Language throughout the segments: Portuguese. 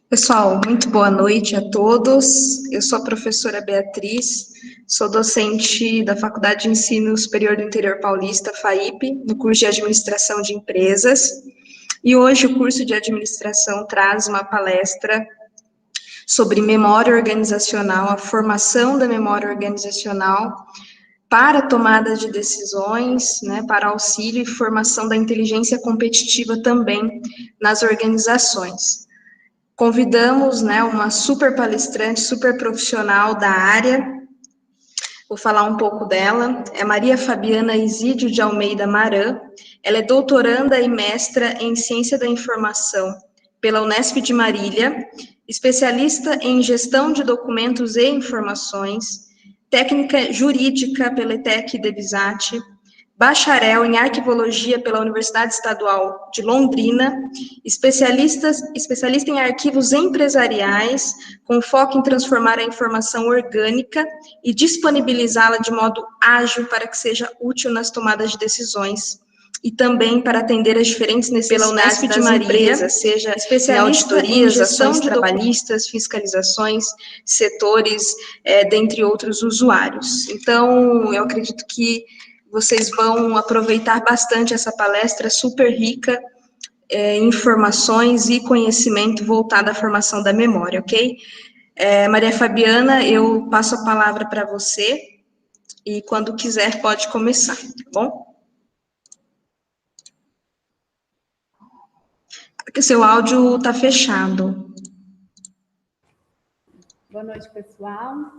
Pessoal, muito boa noite a todos. Eu sou a professora Beatriz, sou docente da Faculdade de Ensino Superior do Interior Paulista, FAIP, no curso de Administração de Empresas. E hoje o curso de Administração traz uma palestra sobre memória organizacional, a formação da memória organizacional para tomada de decisões, para auxílio e formação da inteligência competitiva também nas organizações. Convidamos, uma super palestrante, super profissional da área. Vou falar um pouco dela. É Maria Fabiana Isídio de Almeida Maran. Ela é doutoranda e mestra em Ciência da Informação pela Unesp de Marília, especialista em Gestão de Documentos e Informações, técnica jurídica pela ETEC de Bisatti, bacharel em Arquivologia pela Universidade Estadual de Londrina, especialista em arquivos empresariais, com foco em transformar a informação orgânica e disponibilizá-la de modo ágil para que seja útil nas tomadas de decisões, e também para atender as diferentes necessidades das empresas, seja em auditorias, ações trabalhistas, fiscalizações, setores, dentre outros usuários. Então, eu acredito que vocês vão aproveitar bastante essa palestra super rica em informações e conhecimento voltado à formação da memória, ok? Maria Fabiana, eu passo a palavra para você e quando quiser pode começar, tá bom? Porque seu áudio está fechado. Boa noite, pessoal.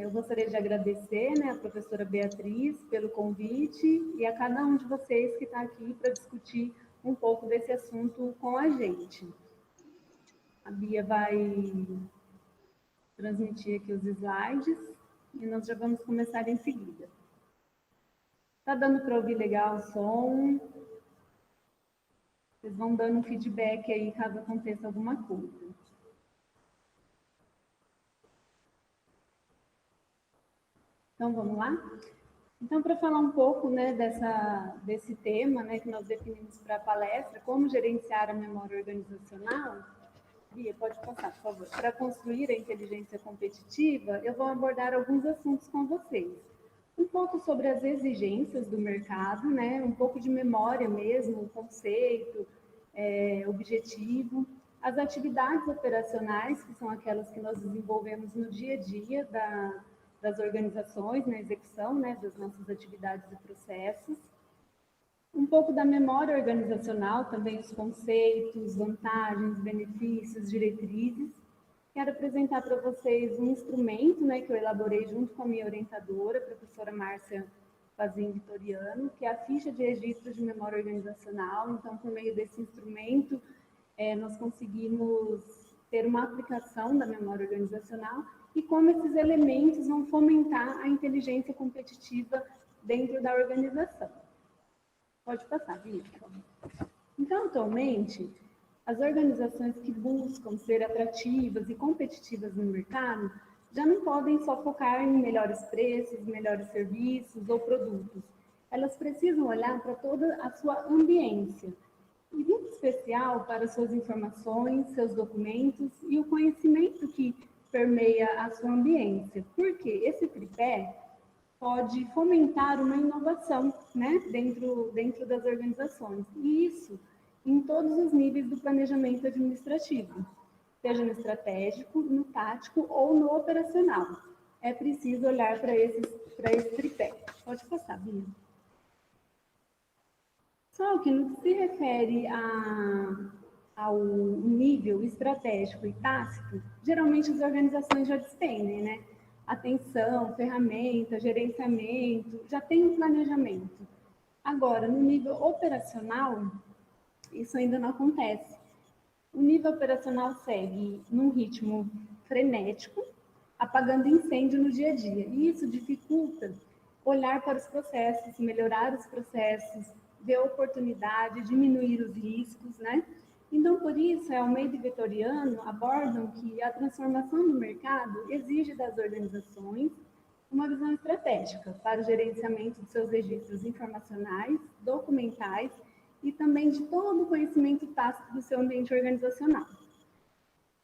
Eu gostaria de agradecer, a professora Beatriz pelo convite e a cada um de vocês que está aqui para discutir um pouco desse assunto com a gente. A Bia vai transmitir aqui os slides e nós já vamos começar em seguida. Está dando para ouvir legal o som? Vocês vão dando um feedback aí caso aconteça alguma coisa. Então, vamos lá? Então, para falar um pouco desse tema que nós definimos para a palestra, como gerenciar a memória organizacional, Bia, pode passar, por favor. Para construir a inteligência competitiva, eu vou abordar alguns assuntos com vocês. Um pouco sobre as exigências do mercado, um pouco de memória mesmo, o conceito, objetivo, as atividades operacionais, que são aquelas que nós desenvolvemos no dia a dia das organizações, na execução das nossas atividades e processos. Um pouco da memória organizacional, também os conceitos, vantagens, benefícios, diretrizes. Quero apresentar para vocês um instrumento que eu elaborei junto com a minha orientadora, a professora Márcia Pazin Vitoriano, que é a ficha de registro de memória organizacional. Então, por meio desse instrumento, nós conseguimos ter uma aplicação da memória organizacional e como esses elementos vão fomentar a inteligência competitiva dentro da organização. Pode passar, Bia. Então, atualmente, as organizações que buscam ser atrativas e competitivas no mercado já não podem só focar em melhores preços, melhores serviços ou produtos. Elas precisam olhar para toda a sua ambiência, e em especial para suas informações, seus documentos e o conhecimento que permeia a sua ambiência, porque esse tripé pode fomentar uma inovação dentro das organizações, e isso em todos os níveis do planejamento administrativo, seja no estratégico, no tático ou no operacional. É preciso olhar para esse tripé. Pode passar, Bia. Só que no que se refere ao nível estratégico e tático, geralmente as organizações já despendem, atenção, ferramenta, gerenciamento, já tem um planejamento. Agora, no nível operacional, isso ainda não acontece. O nível operacional segue num ritmo frenético, apagando incêndio no dia a dia. E isso dificulta olhar para os processos, melhorar os processos, ver oportunidade, diminuir os riscos, Então, por isso, Almeida e Vitoriano abordam que a transformação do mercado exige das organizações uma visão estratégica para o gerenciamento de seus registros informacionais, documentais e também de todo o conhecimento tácito do seu ambiente organizacional.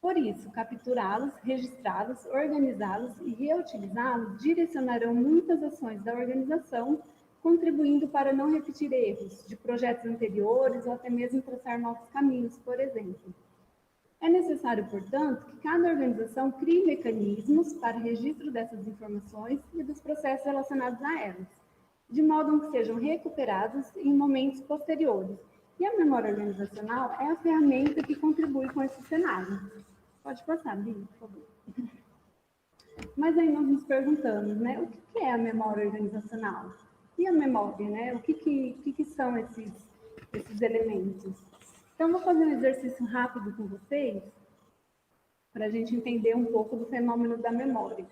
Por isso, capturá-los, registrá-los, organizá-los e reutilizá-los direcionarão muitas ações da organização, contribuindo para não repetir erros de projetos anteriores ou até mesmo traçar novos caminhos, por exemplo. É necessário, portanto, que cada organização crie mecanismos para registro dessas informações e dos processos relacionados a elas, de modo que sejam recuperados em momentos posteriores. E a memória organizacional é a ferramenta que contribui com esse cenário. Pode passar, Bia, por favor. Mas aí nós nos perguntamos, né, o que é a memória organizacional? E a memória, né? O que são esses elementos? Então, vou fazer um exercício rápido com vocês, para a gente entender um pouco do fenômeno da memória.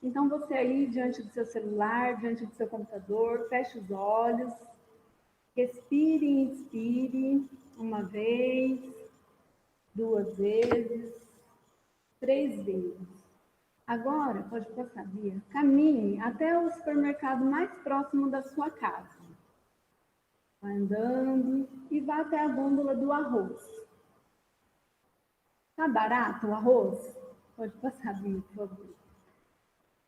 Então, você aí, diante do seu celular, diante do seu computador, feche os olhos, respire e inspire uma vez, 2 vezes, 3 vezes. Agora, pode passar, Bia. Caminhe até o supermercado mais próximo da sua casa. Vai andando e vá até a gôndola do arroz. Tá barato o arroz? Pode passar, Bia, por favor.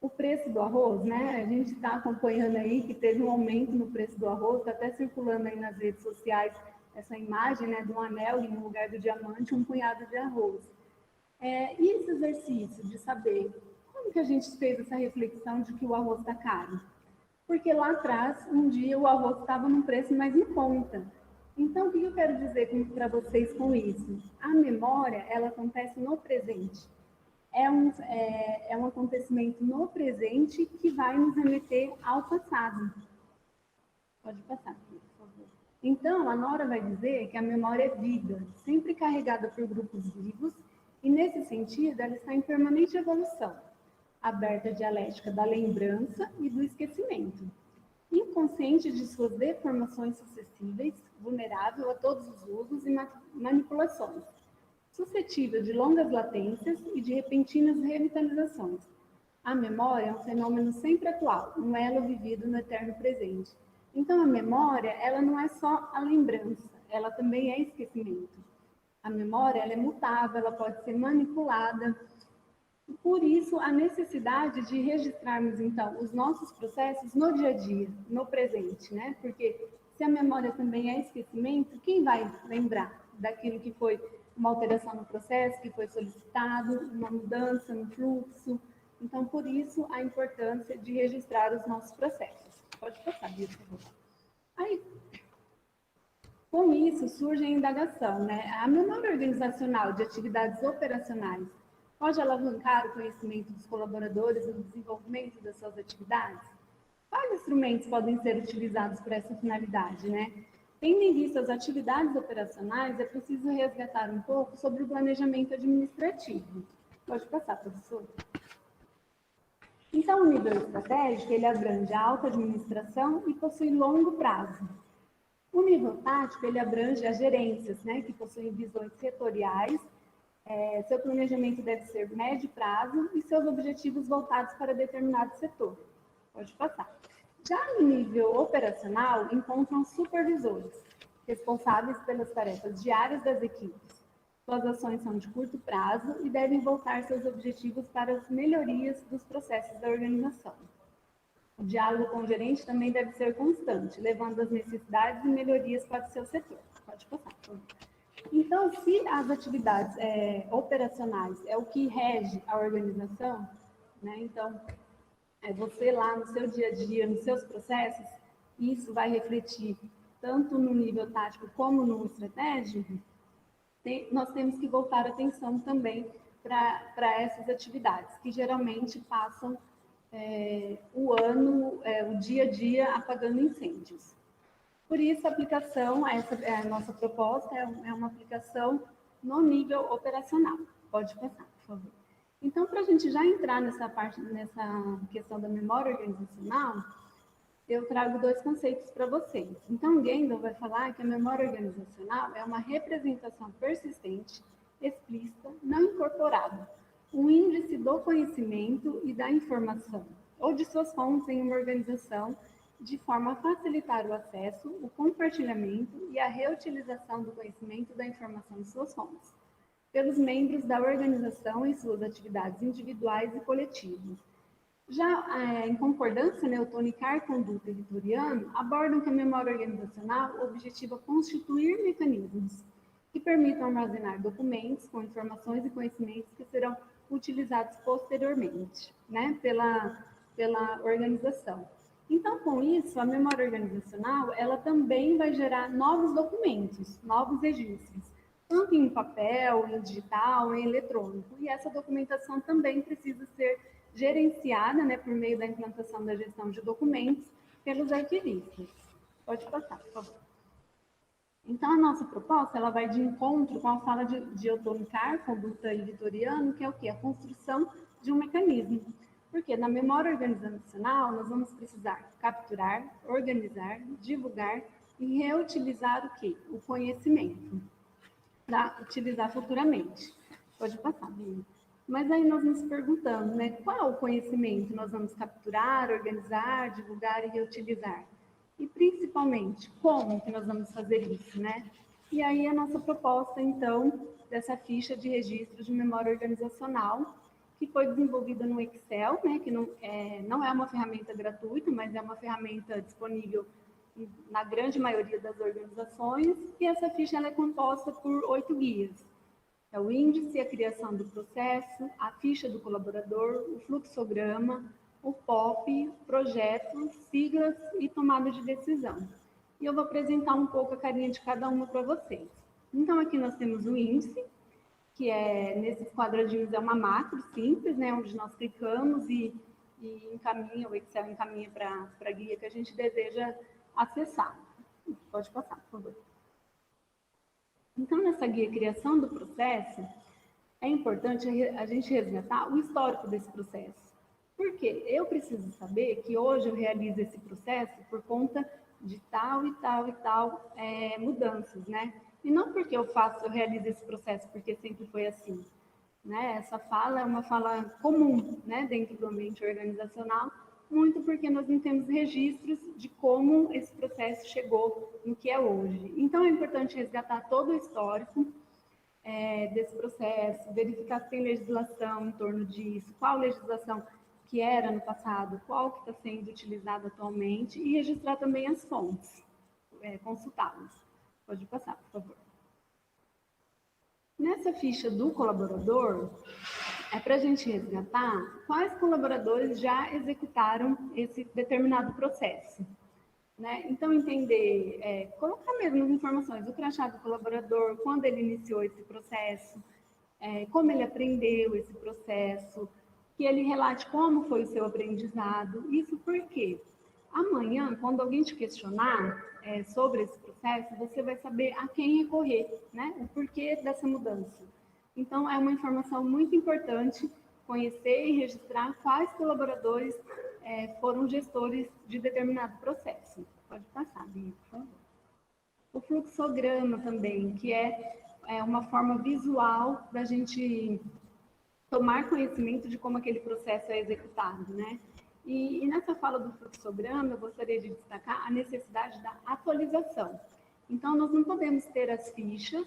O preço do arroz, né? A gente está acompanhando aí que teve um aumento no preço do arroz, está até circulando aí nas redes sociais essa imagem, né, de um anel e no lugar do diamante, um punhado de arroz. E esse exercício de saber como que a gente fez essa reflexão de que o arroz está caro? Porque lá atrás, um dia, o arroz estava num preço mais em conta. Então, o que eu quero dizer para vocês com isso? A memória, ela acontece no presente. É um acontecimento no presente que vai nos remeter ao passado. Pode passar, por favor. Então, a Nora vai dizer que a memória é vida, sempre carregada por grupos vivos, e nesse sentido, ela está em permanente evolução, aberta à dialética da lembrança e do esquecimento, inconsciente de suas deformações sucessíveis, vulnerável a todos os usos e manipulações, suscetível de longas latências e de repentinas revitalizações. A memória é um fenômeno sempre atual, um elo vivido no eterno presente. Então, a memória, ela não é só a lembrança, ela também é esquecimento. A memória, ela é mutável, ela pode ser manipulada. Por isso, a necessidade de registrarmos, então, os nossos processos no dia a dia, no presente, né? Porque se a memória também é esquecimento, quem vai lembrar daquilo que foi uma alteração no processo, que foi solicitado, uma mudança no fluxo? Então, por isso, a importância de registrar os nossos processos. Pode passar, Bia, por favor. Aí, com isso, surge a indagação, né? A memória organizacional de atividades operacionais pode alavancar o conhecimento dos colaboradores no desenvolvimento das suas atividades? Quais instrumentos podem ser utilizados para essa finalidade, né? Tendo em vista as atividades operacionais, é preciso resgatar um pouco sobre o planejamento administrativo. Pode passar, professor. Então, o nível estratégico, ele abrange a alta administração e possui longo prazo. O nível tático, ele abrange as gerências, né, que possuem visões setoriais. Seu planejamento deve ser médio prazo e seus objetivos voltados para determinado setor. Pode passar. Já no nível operacional, encontram supervisores, responsáveis pelas tarefas diárias das equipes. Suas ações são de curto prazo e devem voltar seus objetivos para as melhorias dos processos da organização. O diálogo com o gerente também deve ser constante, levando as necessidades e melhorias para o seu setor. Pode passar, por favor. Então, se as atividades operacionais é o que rege a organização, né? Então, você lá no seu dia a dia, nos seus processos, isso vai refletir tanto no nível tático como no estratégico, nós temos que voltar a atenção também para essas atividades, que geralmente passam o dia a dia apagando incêndios. Por isso, a aplicação, a nossa proposta é uma aplicação no nível operacional. Pode passar, por favor. Então, para a gente já entrar nessa questão da memória organizacional, eu trago 2 conceitos para vocês. Então, Gendel vai falar que a memória organizacional é uma representação persistente, explícita, não incorporada, um índice do conhecimento e da informação, ou de suas fontes em uma organização, de forma a facilitar o acesso, o compartilhamento e a reutilização do conhecimento e da informação de suas fontes. pelos membros da organização em suas atividades individuais e coletivas. Já em concordância, né, o Tonicar Conduta e Vitoriano abordam que a memória organizacional objetiva constituir mecanismos que permitam armazenar documentos com informações e conhecimentos que serão utilizados posteriormente, né, pela organização. Então, com isso, a memória organizacional, ela também vai gerar novos documentos, novos registros, tanto em papel, em digital, em eletrônico. E essa documentação também precisa ser gerenciada, né, por meio da implantação da gestão de documentos pelos arquivistas. Pode passar, por favor. Então, a nossa proposta, ela vai de encontro com a fala de Otonicar, Conduta e Vitoriano, que é o quê? A construção de um mecanismo. Porque na memória organizacional, nós vamos precisar capturar, organizar, divulgar e reutilizar o quê? O conhecimento, para utilizar futuramente. Pode passar, Bia. Mas aí nós nos perguntamos, né, qual o conhecimento nós vamos capturar, organizar, divulgar e reutilizar? E principalmente, como que nós vamos fazer isso, né? E aí a nossa proposta, então, dessa ficha de registro de memória organizacional, que foi desenvolvida no Excel, né, que não é uma ferramenta gratuita, mas é uma ferramenta disponível na grande maioria das organizações, e essa ficha ela é composta por 8 guias. É o índice, a criação do processo, a ficha do colaborador, o fluxograma, o POP, projeto, siglas e tomada de decisão. E eu vou apresentar um pouco a carinha de cada uma para vocês. Então, aqui nós temos o índice, que nesses quadradinhos é uma macro simples, né, onde nós clicamos e encaminha, o Excel encaminha para a guia que a gente deseja acessar. Pode passar, por favor. Então, nessa guia criação do processo, é importante a gente resgatar o histórico desse processo. Porque eu preciso saber que hoje eu realizo esse processo por conta de tal e tal e tal mudanças, né? E não porque eu realizo esse processo porque sempre foi assim, né? Essa fala é uma fala comum, né, dentro do ambiente organizacional, muito porque nós não temos registros de como esse processo chegou no que é hoje. Então, é importante resgatar todo o histórico desse processo, verificar se tem legislação em torno disso, qual legislação que era no passado, qual que está sendo utilizada atualmente, e registrar também as fontes consultadas. Pode passar, por favor. Nessa ficha do colaborador, é para a gente resgatar quais colaboradores já executaram esse determinado processo. Né? Então, entender, colocar mesmo as informações, o crachá do colaborador, quando ele iniciou esse processo, como ele aprendeu esse processo, que ele relate como foi o seu aprendizado. Isso porque amanhã, quando alguém te questionar sobre esse processo, você vai saber a quem recorrer, né? O porquê dessa mudança. Então, é uma informação muito importante conhecer e registrar quais colaboradores foram gestores de determinado processo. Pode passar, Bia, por favor. O fluxograma também, que é uma forma visual da gente tomar conhecimento de como aquele processo é executado, né? E nessa fala do fluxograma, eu gostaria de destacar a necessidade da atualização. Então, nós não podemos ter as fichas,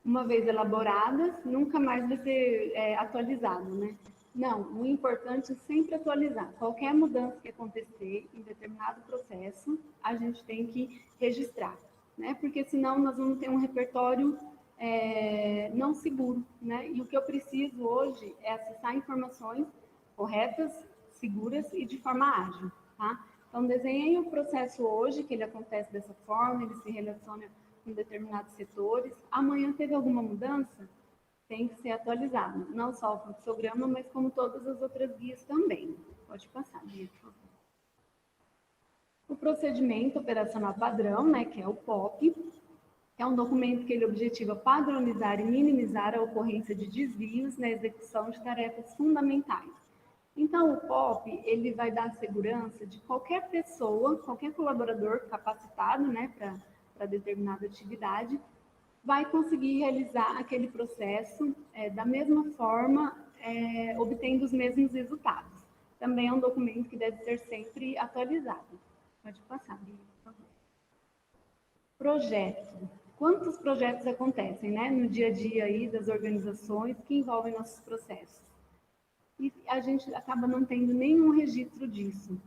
uma vez elaboradas, nunca mais vai ser atualizado, né? Não, o importante é sempre atualizar. Qualquer mudança que acontecer em determinado processo, a gente tem que registrar, né? Porque senão nós vamos ter um repertório não seguro, né? E o que eu preciso hoje é acessar informações corretas, seguras e de forma ágil, tá? Então, desenhei o processo hoje, que ele acontece dessa forma, ele se relaciona com determinados setores. Amanhã teve alguma mudança? Tem que ser atualizado. Não só o fluxograma, mas como todas as outras guias também. Pode passar, Bia, por favor. O procedimento operacional padrão, né, que é o POP, é um documento que ele objetiva padronizar e minimizar a ocorrência de desvios na execução de tarefas fundamentais. Então, o POP, ele vai dar segurança de qualquer pessoa, qualquer colaborador capacitado, né, para determinada atividade, vai conseguir realizar aquele processo da mesma forma, obtendo os mesmos resultados. Também é um documento que deve ser sempre atualizado. Pode passar, Bia, por favor. Projeto. quantos projetos acontecem, né, no dia a dia aí das organizações que envolvem nossos processos. E a gente acaba não tendo nenhum registro disso.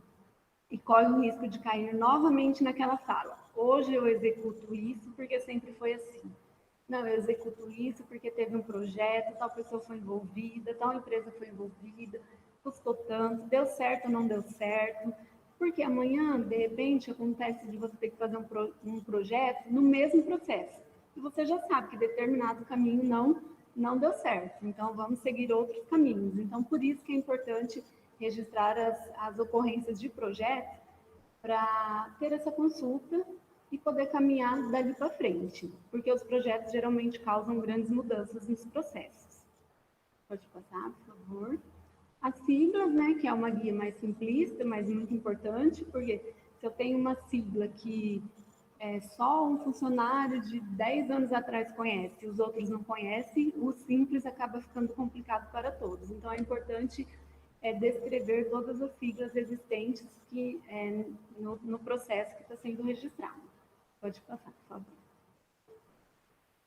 E corre o risco de cair novamente naquela fala. Hoje eu executo isso porque sempre foi assim. Não, eu executo isso porque teve um projeto, tal pessoa foi envolvida, tal empresa foi envolvida, custou tanto, deu certo ou não deu certo. Porque amanhã, de repente, acontece de você ter que fazer um projeto no mesmo processo. E você já sabe que determinado caminho não deu certo. Então, vamos seguir outros caminhos. Então, por isso que é importante registrar as ocorrências de projeto para ter essa consulta e poder caminhar dali para frente, porque os projetos geralmente causam grandes mudanças nos processos. Pode passar, por favor. As siglas, né, que é uma guia mais simplista, mas muito importante, porque se eu tenho uma sigla que só um funcionário de 10 anos atrás conhece, e os outros não conhecem, o simples acaba ficando complicado para todos. Então, é importante descrever todas as siglas existentes que, no processo que está sendo registrado. Pode passar, por favor.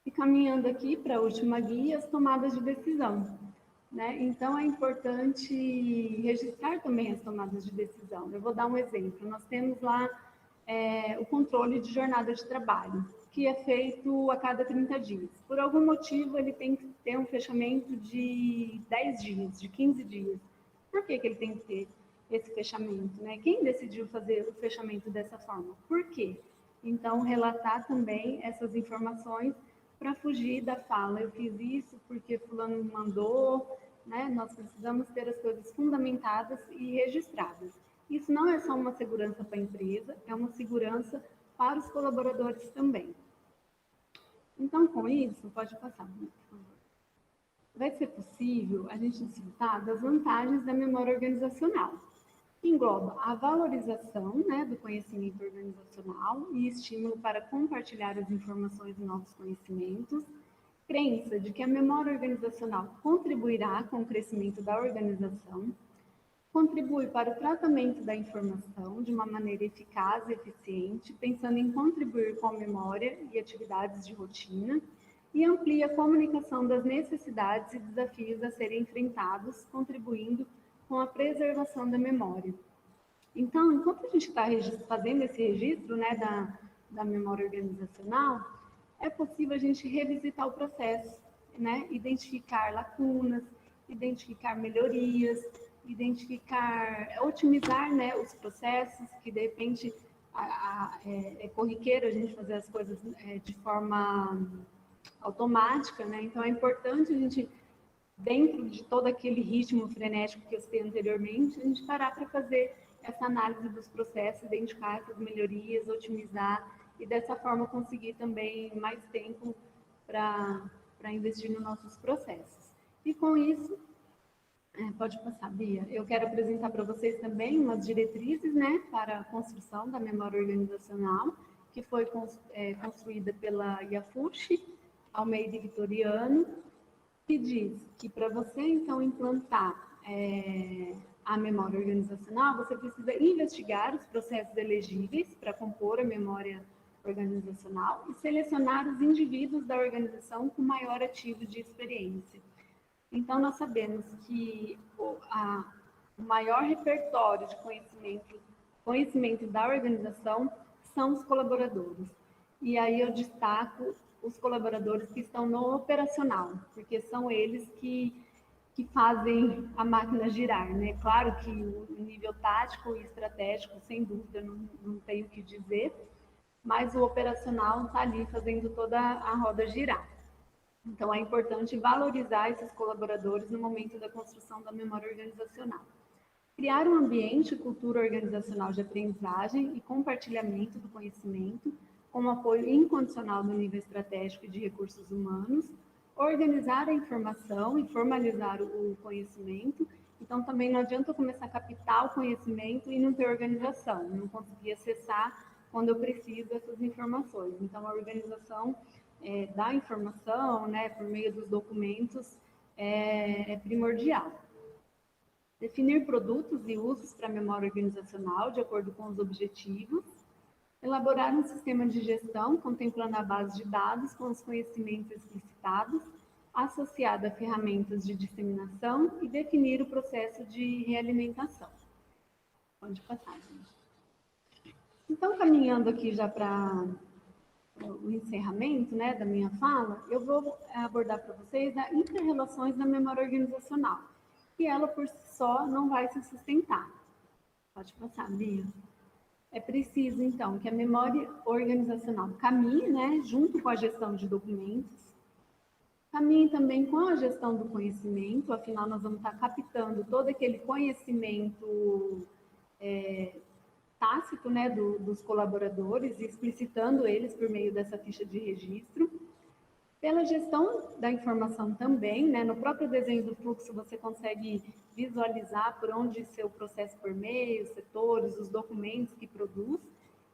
E caminhando aqui para a última guia, as tomadas de decisão. Né? Então, é importante registrar também as tomadas de decisão. Eu vou dar um exemplo. Nós temos lá o controle de jornada de trabalho, que é feito a cada 30 dias. Por algum motivo, ele tem que ter um fechamento de 10 dias, de 15 dias. Por que ele tem que ter esse fechamento? Né? Quem decidiu fazer o fechamento dessa forma? Por quê? Então, relatar também essas informações para fugir da fala. Eu fiz isso porque fulano me mandou, né? Nós precisamos ter as coisas fundamentadas e registradas. Isso não é só uma segurança para a empresa, é uma segurança para os colaboradores também. Então, com isso, pode passar, por favor. Vai ser possível a gente citar das vantagens da memória organizacional, que engloba a valorização, né, do conhecimento organizacional e estímulo para compartilhar as informações e novos conhecimentos, crença de que a memória organizacional contribuirá com o crescimento da organização, contribui para o tratamento da informação de uma maneira eficaz e eficiente, pensando em contribuir com a memória e atividades de rotina, e amplia a comunicação das necessidades e desafios a serem enfrentados, contribuindo com a preservação da memória. Então, enquanto a gente está fazendo esse registro, né, da memória organizacional, é possível a gente revisitar o processo, né, identificar lacunas, identificar melhorias, otimizar, né, os processos, que de repente é corriqueiro a gente fazer as coisas de forma automática, né? Então é importante a gente, dentro de todo aquele ritmo frenético que eu citei anteriormente, a gente parar para fazer essa análise dos processos, identificar essas melhorias, otimizar e dessa forma conseguir também mais tempo para investir nos nossos processos. E com isso, pode passar, Bia. Eu quero apresentar para vocês também umas diretrizes, né, para a construção da memória organizacional, que foi construída pela Yafushi, Almeida e Vitoriano, que diz que para você, então, implantar a memória organizacional, você precisa investigar os processos elegíveis para compor a memória organizacional e selecionar os indivíduos da organização com maior ativo de experiência. Então, nós sabemos que o maior repertório de conhecimento da organização são os colaboradores. E aí eu destaco os colaboradores que estão no operacional, porque são eles que fazem a máquina girar, né? Claro que o nível tático e estratégico, sem dúvida, não tenho o que dizer, mas o operacional está ali fazendo toda a roda girar. Então, é importante valorizar esses colaboradores no momento da construção da memória organizacional. Criar um ambiente e cultura organizacional de aprendizagem e compartilhamento do conhecimento, com apoio incondicional no nível estratégico e de recursos humanos, organizar a informação e formalizar o conhecimento. Então, também não adianta eu começar a captar o conhecimento e não ter organização, não conseguir acessar quando eu preciso dessas informações. Então, a organização da informação, né, por meio dos documentos, é primordial. Definir produtos e usos para a memória organizacional de acordo com os objetivos. Elaborar um sistema de gestão contemplando a base de dados com os conhecimentos explicitados, associado a ferramentas de disseminação e definir o processo de realimentação. Pode passar, gente. Então, caminhando aqui já para o encerramento, né, da minha fala, eu vou abordar para vocês as inter-relações da memória organizacional, que ela por si só não vai se sustentar. Pode passar, Bia. É preciso, então, que a memória organizacional caminhe, né, junto com a gestão de documentos, caminhe também com a gestão do conhecimento, afinal, nós vamos estar captando todo aquele conhecimento tácito, né, dos colaboradores e explicitando eles por meio dessa ficha de registro. Pela gestão da informação também, né, no próprio desenho do fluxo você consegue visualizar por onde seu processo por meio, setores, os documentos que produz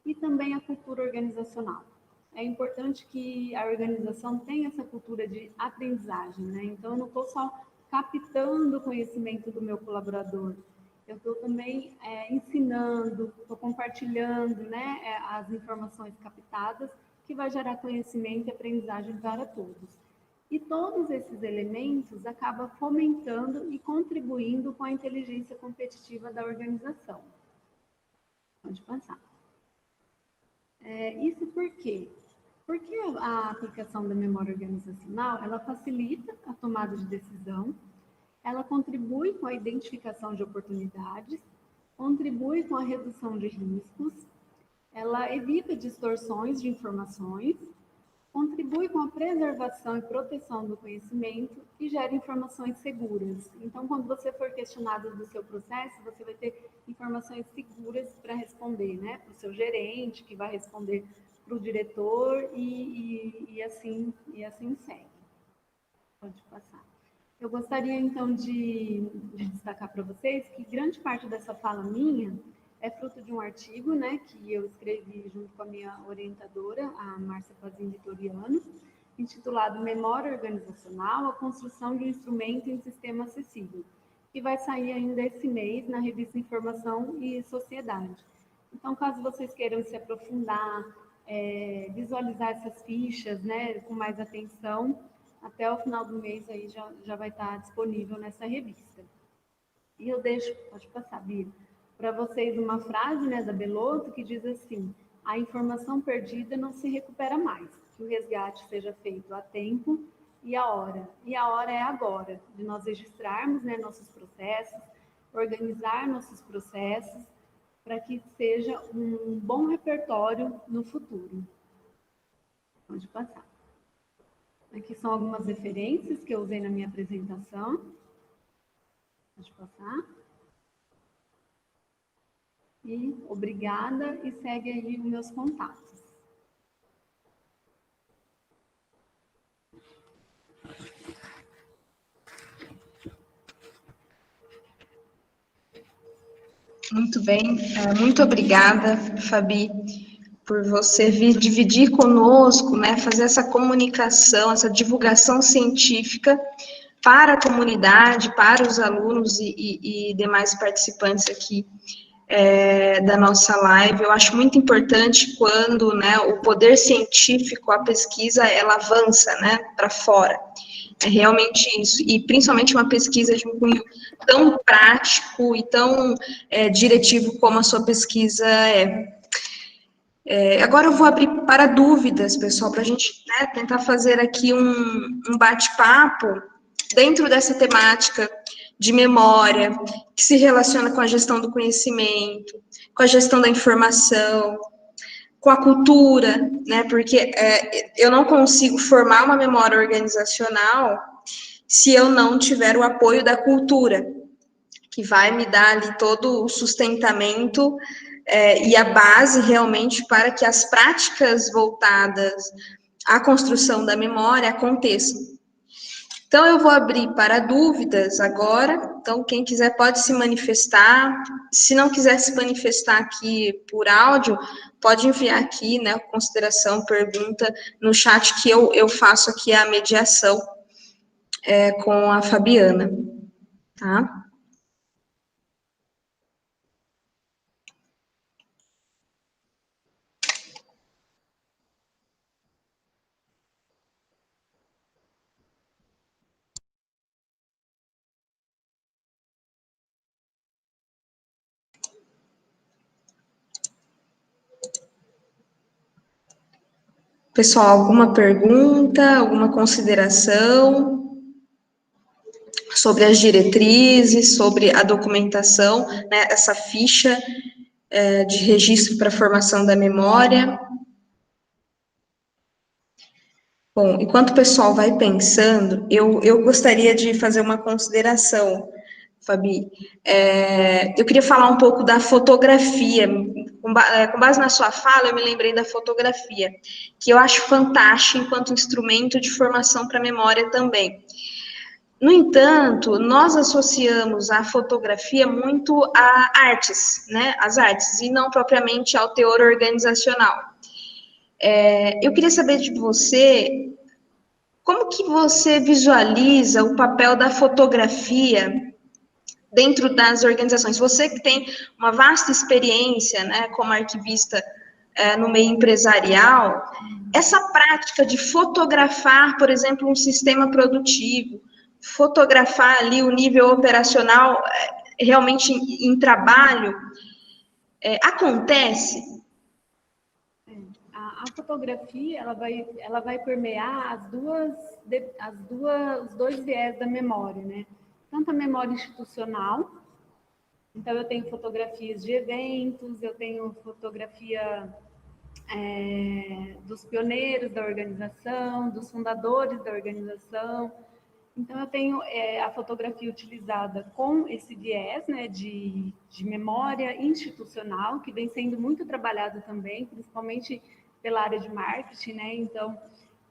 e também a cultura organizacional. É importante que a organização tenha essa cultura de aprendizagem, né? Então eu não estou só captando o conhecimento do meu colaborador, eu estou também ensinando, estou compartilhando, né, as informações captadas, que vai gerar conhecimento e aprendizagem para todos. E todos esses elementos acabam fomentando e contribuindo com a inteligência competitiva da organização. Pode passar. Isso por quê? Porque a aplicação da memória organizacional, ela facilita a tomada de decisão, ela contribui com a identificação de oportunidades, contribui com a redução de riscos, ela evita distorções de informações, contribui com a preservação e proteção do conhecimento e gera informações seguras. Então, quando você for questionado do seu processo, você vai ter informações seguras para responder, né? Para o seu gerente, que vai responder para o diretor e assim segue. Pode passar. Eu gostaria, então, de destacar para vocês que grande parte dessa fala minha é fruto de um artigo, né, que eu escrevi junto com a minha orientadora, a Márcia Pazin Vitoriano, intitulado Memória Organizacional, a construção de um instrumento em sistema acessível, que vai sair ainda esse mês na revista Informação e Sociedade. Então, caso vocês queiram se aprofundar, visualizar essas fichas, né, com mais atenção, até o final do mês aí já vai estar disponível nessa revista. E eu deixo, pode passar, Bia, para vocês uma frase, né, da Belotto, que diz assim: a informação perdida não se recupera mais, que o resgate seja feito a tempo e a hora é agora, de nós registrarmos, né, nossos processos, organizar nossos processos, para que seja um bom repertório no futuro. Pode passar. Aqui são algumas referências que eu usei na minha apresentação. Pode passar. E obrigada, e segue aí os meus contatos. Muito bem, muito obrigada, Fabi, por você vir dividir conosco, né, fazer essa comunicação, essa divulgação científica para a comunidade, para os alunos e demais participantes aqui da nossa live. Eu acho muito importante quando, né, o poder científico, a pesquisa, ela avança, né, para fora. É realmente isso, e principalmente uma pesquisa de um cunho tão prático e tão diretivo como a sua pesquisa é. Agora eu vou abrir para dúvidas, pessoal, para a gente, né, tentar fazer aqui um bate-papo dentro dessa temática de memória, que se relaciona com a gestão do conhecimento, com a gestão da informação, com a cultura, né? Porque eu não consigo formar uma memória organizacional se eu não tiver o apoio da cultura, que vai me dar ali todo o sustentamento e a base realmente para que as práticas voltadas à construção da memória aconteçam. Então, eu vou abrir para dúvidas agora. Então, quem quiser pode se manifestar. Se não quiser se manifestar aqui por áudio, pode enviar aqui, né, consideração, pergunta no chat que eu faço aqui a mediação com a Fabiana, tá? Pessoal, alguma pergunta, alguma consideração sobre as diretrizes, sobre a documentação, né, essa ficha de registro para formação da memória? Bom, enquanto o pessoal vai pensando, eu gostaria de fazer uma consideração, Fabi. Eu queria falar um pouco da fotografia. Com base na sua fala, eu me lembrei da fotografia, que eu acho fantástica enquanto instrumento de formação para a memória também. No entanto, nós associamos a fotografia muito a artes, né? As artes, e não propriamente ao teor organizacional. Eu queria saber de você como que você visualiza o papel da fotografia dentro das organizações? Você que tem uma vasta experiência, né, como arquivista no meio empresarial, essa prática de fotografar, por exemplo, um sistema produtivo, fotografar ali o nível operacional realmente em trabalho, acontece? A fotografia, ela vai permear os dois viés da memória, né? Tanto a memória institucional, então eu tenho fotografias de eventos, eu tenho fotografia dos pioneiros da organização, dos fundadores da organização. Então eu tenho a fotografia utilizada com esse viés, né, de memória institucional, que vem sendo muito trabalhado também, principalmente pela área de marketing, né? Então,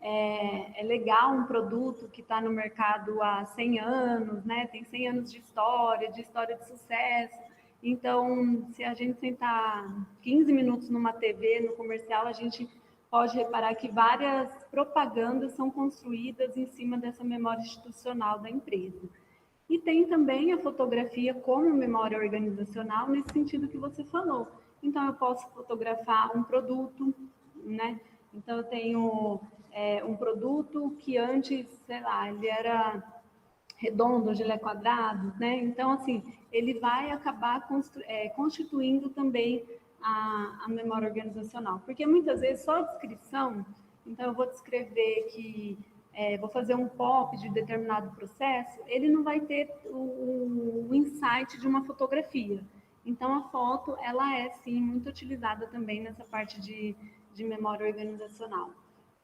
é legal um produto que está no mercado há 100 anos, né? Tem 100 anos de história de sucesso. Então, se a gente sentar 15 minutos numa TV, no comercial, a gente pode reparar que várias propagandas são construídas em cima dessa memória institucional da empresa. E tem também a fotografia como memória organizacional, nesse sentido que você falou. Então, eu posso fotografar um produto, né? Então, eu tenho um produto que antes, sei lá, ele era redondo, hoje ele é quadrado, né? Então, assim, ele vai acabar constituindo também a memória organizacional. Porque muitas vezes só a descrição, então eu vou descrever que vou fazer um POP de determinado processo, ele não vai ter o insight de uma fotografia. Então, a foto, ela é, sim, muito utilizada também nessa parte de memória organizacional.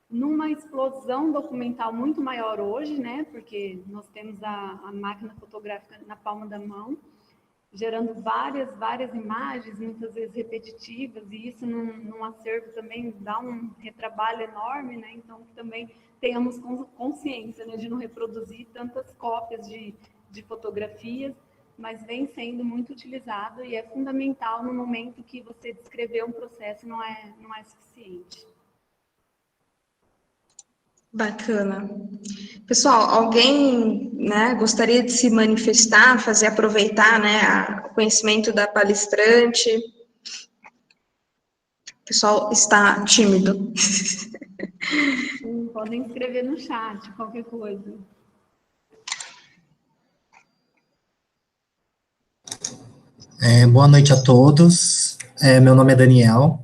Numa explosão documental muito maior hoje, né, porque nós temos a máquina fotográfica na palma da mão, gerando várias imagens, muitas vezes repetitivas, e isso num acervo também dá um retrabalho enorme, né, então também tenhamos consciência, né, de não reproduzir tantas cópias de fotografias, mas vem sendo muito utilizado e é fundamental no momento que você descrever um processo não é suficiente. Bacana. Pessoal, alguém, né, gostaria de se manifestar, aproveitar, né, o conhecimento da palestrante? O pessoal está tímido. Podem escrever no chat, qualquer coisa. Boa noite a todos. Meu nome é Daniel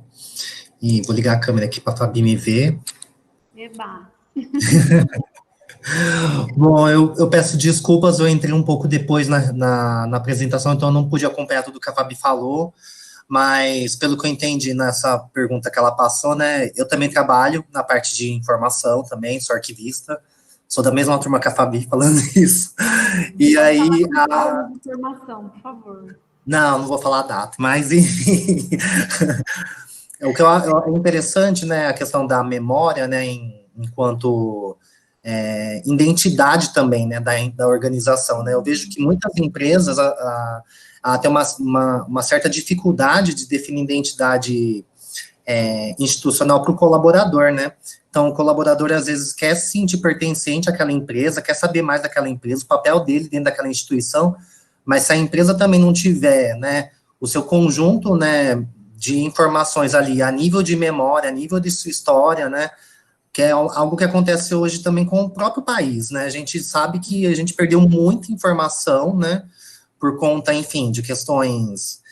e vou ligar a câmera aqui para a Fabi me ver. Eba! Bom, eu peço desculpas, eu entrei um pouco depois na apresentação, então eu não pude acompanhar tudo que a Fabi falou, mas pelo que eu entendi nessa pergunta que ela passou, né, eu também trabalho na parte de informação também, sou arquivista, sou da mesma turma que a Fabi falando isso. E aí... de informação, por favor. Não vou falar a data, mas enfim... O que é interessante, né, a questão da memória, né, enquanto identidade também, né, da organização, né, eu vejo que muitas empresas têm uma certa dificuldade de definir identidade institucional para o colaborador, né, então o colaborador às vezes quer se sentir pertencente àquela empresa, quer saber mais daquela empresa, o papel dele dentro daquela instituição, mas se a empresa também não tiver, né, o seu conjunto, né, de informações ali, a nível de memória, a nível de sua história, né, que é algo que acontece hoje também com o próprio país, né, a gente sabe que a gente perdeu muita informação, né, por conta, enfim, de questões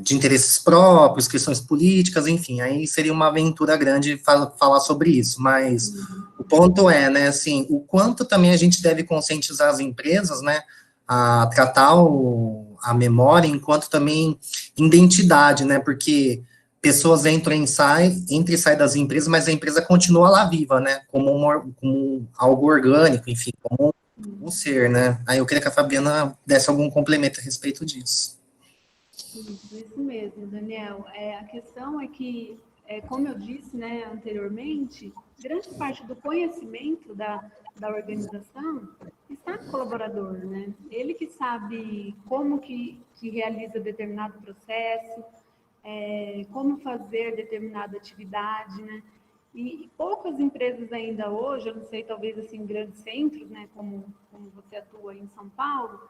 de interesses próprios, questões políticas, enfim, aí seria uma aventura grande falar sobre isso, mas o ponto é, né, assim, o quanto também a gente deve conscientizar as empresas, né, a tratar a memória enquanto também identidade, né, porque pessoas entram e saem das empresas, mas a empresa continua lá viva, né, como algo orgânico, enfim, como um ser, né, aí eu queria que a Fabiana desse algum complemento a respeito disso. Isso mesmo, Daniel. A questão é que, como eu disse, né, anteriormente, grande parte do conhecimento da organização está no colaborador, né? Ele que sabe como que realiza determinado processo, como fazer determinada atividade, né? E poucas empresas ainda hoje, eu não sei, talvez assim, grandes centros, né, como você atua em São Paulo,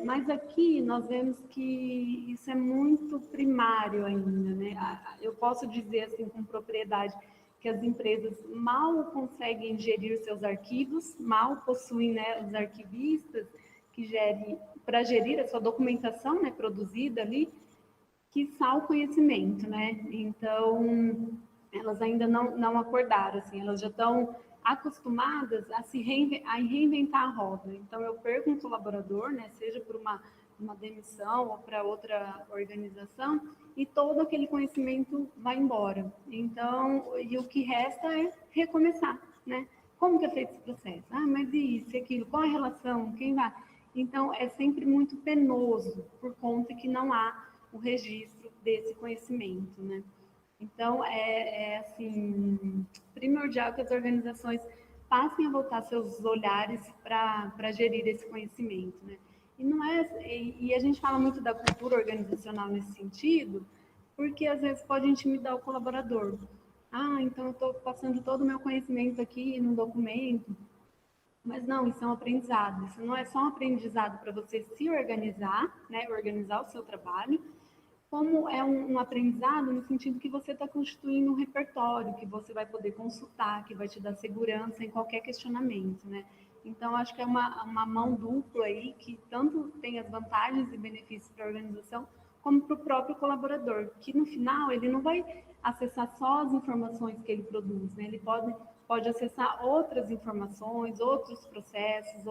mas aqui nós vemos que isso é muito primário ainda, né? Eu posso dizer assim com propriedade que as empresas mal conseguem gerir seus arquivos, mal possuem, né, os arquivistas que para gerir a sua documentação, né, produzida ali, quiçá o conhecimento, né? Então, elas ainda não acordaram, assim, elas já estão acostumadas a reinventar a roda. Então, eu perco um colaborador, né, seja por uma demissão ou para outra organização, e todo aquele conhecimento vai embora. Então, e o que resta é recomeçar, né? Como que é feito esse processo? Ah, mas isso, aquilo, qual a relação, quem vai? Então, é sempre muito penoso, por conta que não há o registro desse conhecimento, né? Então, assim, primordial que as organizações passem a voltar seus olhares para gerir esse conhecimento, né? E não e a gente fala muito da cultura organizacional nesse sentido, porque às vezes pode intimidar o colaborador. Ah, então eu estou passando todo o meu conhecimento aqui no documento, mas não, isso é um aprendizado. Isso não é só um aprendizado para você se organizar, né? Organizar o seu trabalho, como é um aprendizado no sentido que você está constituindo um repertório, que você vai poder consultar, que vai te dar segurança em qualquer questionamento, né? Então, acho que é uma mão dupla aí, que tanto tem as vantagens e benefícios para a organização, como para o próprio colaborador, que no final ele não vai acessar só as informações que ele produz, né? Ele pode acessar outras informações, outros processos,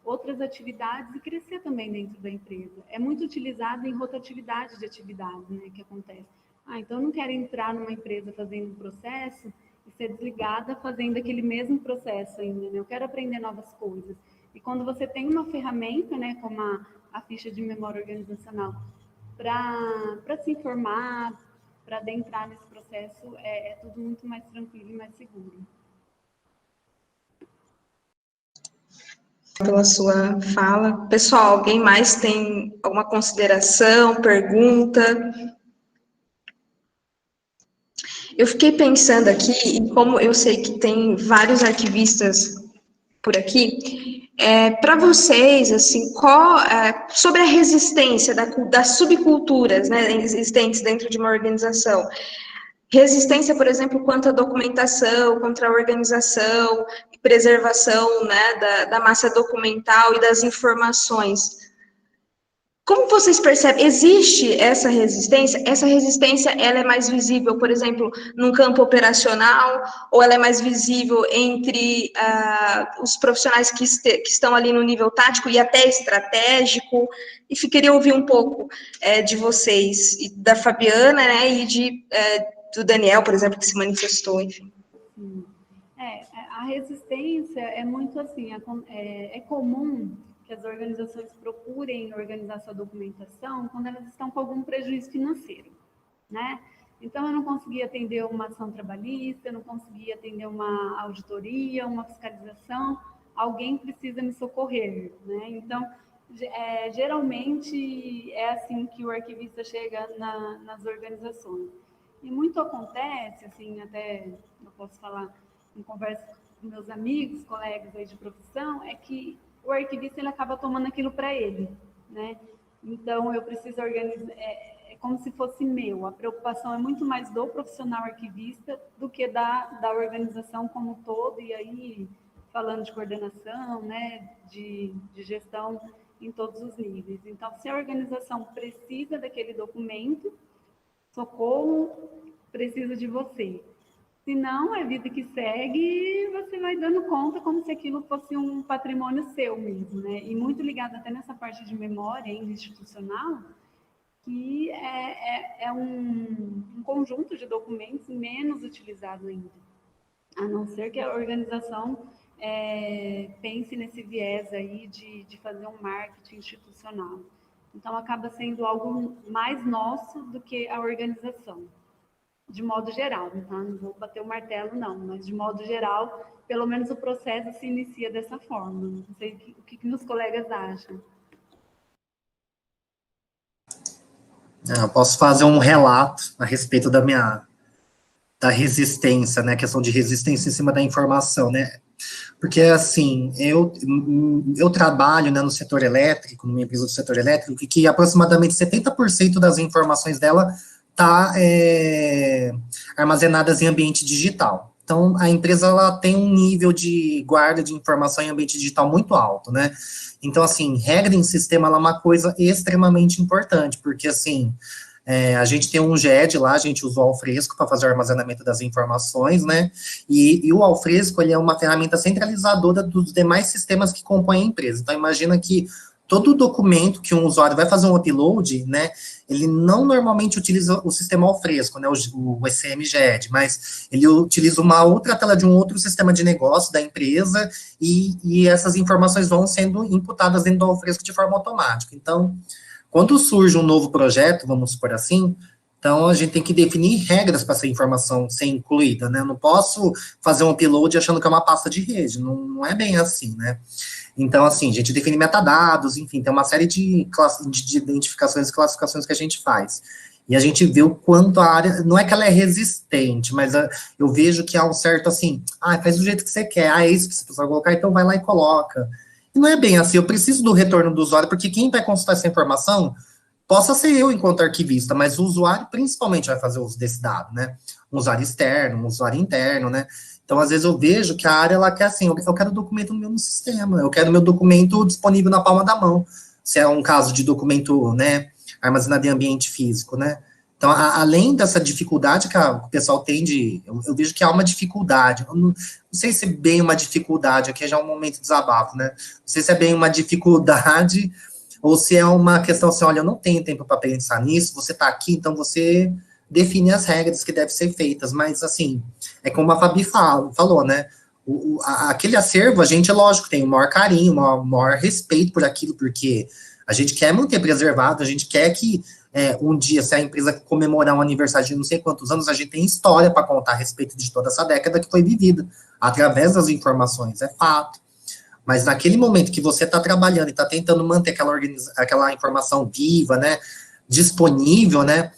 outras atividades e crescer também dentro da empresa. É muito utilizado em rotatividade de atividades, né, que acontece. Ah, então eu não quero entrar numa empresa fazendo um processo e ser desligada fazendo aquele mesmo processo ainda, né? Eu quero aprender novas coisas. E quando você tem uma ferramenta, né, como a ficha de memória organizacional, para se informar, para adentrar nesse processo, é tudo muito mais tranquilo e mais seguro. Pela sua fala. Pessoal, alguém mais tem alguma consideração, pergunta? Eu fiquei pensando aqui, e como eu sei que tem vários arquivistas por aqui, para vocês, assim, sobre a resistência das subculturas, né, existentes dentro de uma organização, resistência, por exemplo, quanto à documentação, contra a organização e preservação, né, da massa documental e das informações. Como vocês percebem, existe essa resistência? Essa resistência, ela é mais visível, por exemplo, num campo operacional, ou ela é mais visível entre os profissionais que estão ali no nível tático e até estratégico? E queria ouvir um pouco de vocês, e da Fabiana, né, e do Daniel, por exemplo, que se manifestou, enfim. A resistência é muito assim, é comum que as organizações procurem organizar sua documentação quando elas estão com algum prejuízo financeiro, né? Então, eu não consegui atender uma ação trabalhista, eu não consegui atender uma auditoria, uma fiscalização, alguém precisa me socorrer, né? Então, geralmente é assim que o arquivista chega nas organizações. E muito acontece, assim, até eu posso falar em conversa com meus amigos, colegas aí de profissão, é que o arquivista ele acaba tomando aquilo para ele, né? Então, eu preciso organizar, é como se fosse meu. A preocupação é muito mais do profissional arquivista do que da organização como um todo, e aí, falando de coordenação, né, de gestão em todos os níveis. Então, se a organização precisa daquele documento, socorro, preciso de você. Se não, é vida que segue e você vai dando conta como se aquilo fosse um patrimônio seu mesmo, né? E muito ligado até nessa parte de memória ainda institucional, que é um conjunto de documentos menos utilizado ainda, a não ser que a organização pense nesse viés aí de fazer um marketing institucional. Então, acaba sendo algo mais nosso do que a organização, de modo geral, tá? Não vou bater o martelo, não, mas de modo geral, pelo menos o processo se inicia dessa forma. Não sei o que meus colegas acham. Eu posso fazer um relato a respeito da resistência, né, questão de resistência em cima da informação, né, porque, assim, eu trabalho, né, no setor elétrico, numa empresa do setor elétrico, que aproximadamente 70% das informações dela está armazenadas em ambiente digital. Então, a empresa ela tem um nível de guarda de informação em ambiente digital muito alto, né? Então, assim, regra em sistema ela é uma coisa extremamente importante, porque, assim, a gente tem um GED lá, a gente usa o Alfresco para fazer o armazenamento das informações, né? E o Alfresco, ele é uma ferramenta centralizadora dos demais sistemas que compõem a empresa. Então, imagina que todo documento que um usuário vai fazer um upload, né, ele não normalmente utiliza o sistema Alfresco, né, o ECM GED, mas ele utiliza uma outra tela de um outro sistema de negócio da empresa e essas informações vão sendo imputadas dentro do Alfresco de forma automática. Então, quando surge um novo projeto, vamos supor assim, então a gente tem que definir regras para essa informação ser incluída, né? Eu não posso fazer um upload achando que é uma pasta de rede, não é bem assim, né? Então, assim, a gente define metadados, enfim, tem uma série de identificações e classificações que a gente faz. E a gente vê o quanto a área, não é que ela é resistente, mas eu vejo que há um certo, assim, faz do jeito que você quer, é isso que você precisa colocar, então vai lá e coloca. E não é bem assim, eu preciso do retorno do usuário, porque quem vai consultar essa informação, possa ser eu enquanto arquivista, mas o usuário principalmente vai fazer uso desse dado, né? Um usuário externo, um usuário interno, né? Então, às vezes eu vejo que a área, ela quer assim, eu quero o documento no meu sistema, eu quero meu documento disponível na palma da mão, se é um caso de documento, né, armazenado em ambiente físico, né? Então, além dessa dificuldade que o pessoal tem eu vejo que há uma dificuldade, eu não sei se é bem uma dificuldade, aqui já é um momento de desabafo, né? Não sei se é bem uma dificuldade, ou se é uma questão assim, olha, eu não tenho tempo para pensar nisso, você está aqui, então você define as regras que devem ser feitas, mas assim, é como a Fabi falou, né? Aquele acervo, a gente, é lógico, tem o maior carinho, o maior respeito por aquilo, porque a gente quer manter preservado, a gente quer que um dia, se a empresa comemorar um aniversário de não sei quantos anos, a gente tem história para contar a respeito de toda essa década que foi vivida, através das informações, é fato. Mas naquele momento que você está trabalhando e está tentando manter aquela informação viva, né, disponível, né,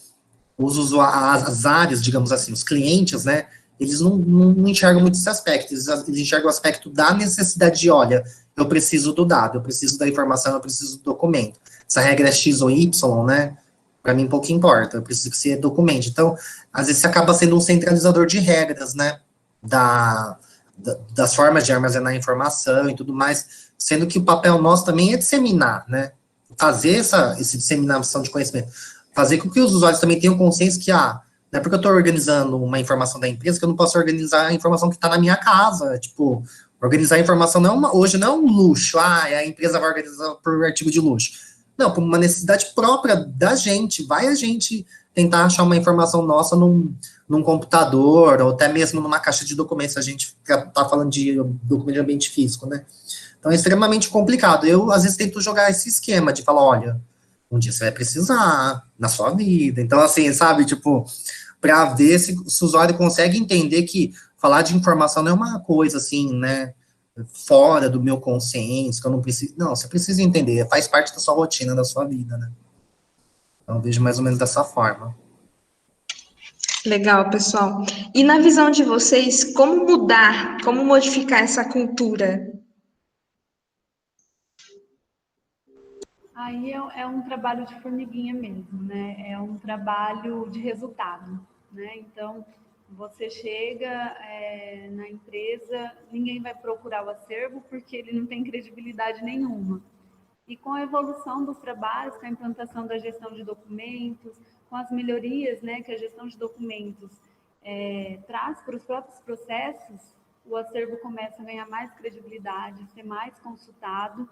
as áreas, digamos assim, os clientes, né, eles não enxergam muito esse aspecto, eles enxergam o aspecto da necessidade de, olha, eu preciso do dado, eu preciso da informação, eu preciso do documento. Essa regra é X ou Y, né, para mim pouco importa, eu preciso que você documente. Então, às vezes você acaba sendo um centralizador de regras, né, das formas de armazenar informação e tudo mais, sendo que o papel nosso também é disseminar, né, fazer essa disseminação de conhecimento, fazer com que os usuários também tenham consciência que, não é porque eu estou organizando uma informação da empresa que eu não posso organizar a informação que está na minha casa, tipo, organizar a informação hoje não é um luxo, a empresa vai organizar por artigo de luxo. Não, por uma necessidade própria da gente, vai a gente tentar achar uma informação nossa num computador, ou até mesmo numa caixa de documentos, a gente está falando de documento de ambiente físico, né? Então é extremamente complicado. Eu, às vezes, tento jogar esse esquema de falar, olha, um dia você vai precisar na sua vida. Então, assim, sabe, tipo, para ver se o usuário consegue entender que falar de informação não é uma coisa, assim, né, fora do meu consenso, que eu não preciso. Não, você precisa entender, faz parte da sua rotina, da sua vida, né? Então, eu vejo mais ou menos dessa forma. Legal, pessoal. E na visão de vocês, como mudar, como modificar essa cultura? Aí é um trabalho de formiguinha mesmo, né? É um trabalho de resultado, né? Então, você chega na empresa, ninguém vai procurar o acervo porque ele não tem credibilidade nenhuma. E com a evolução dos trabalhos, com a implantação da gestão de documentos, com as melhorias, né, que a gestão de documentos traz para os próprios processos, o acervo começa a ganhar mais credibilidade, ser mais consultado,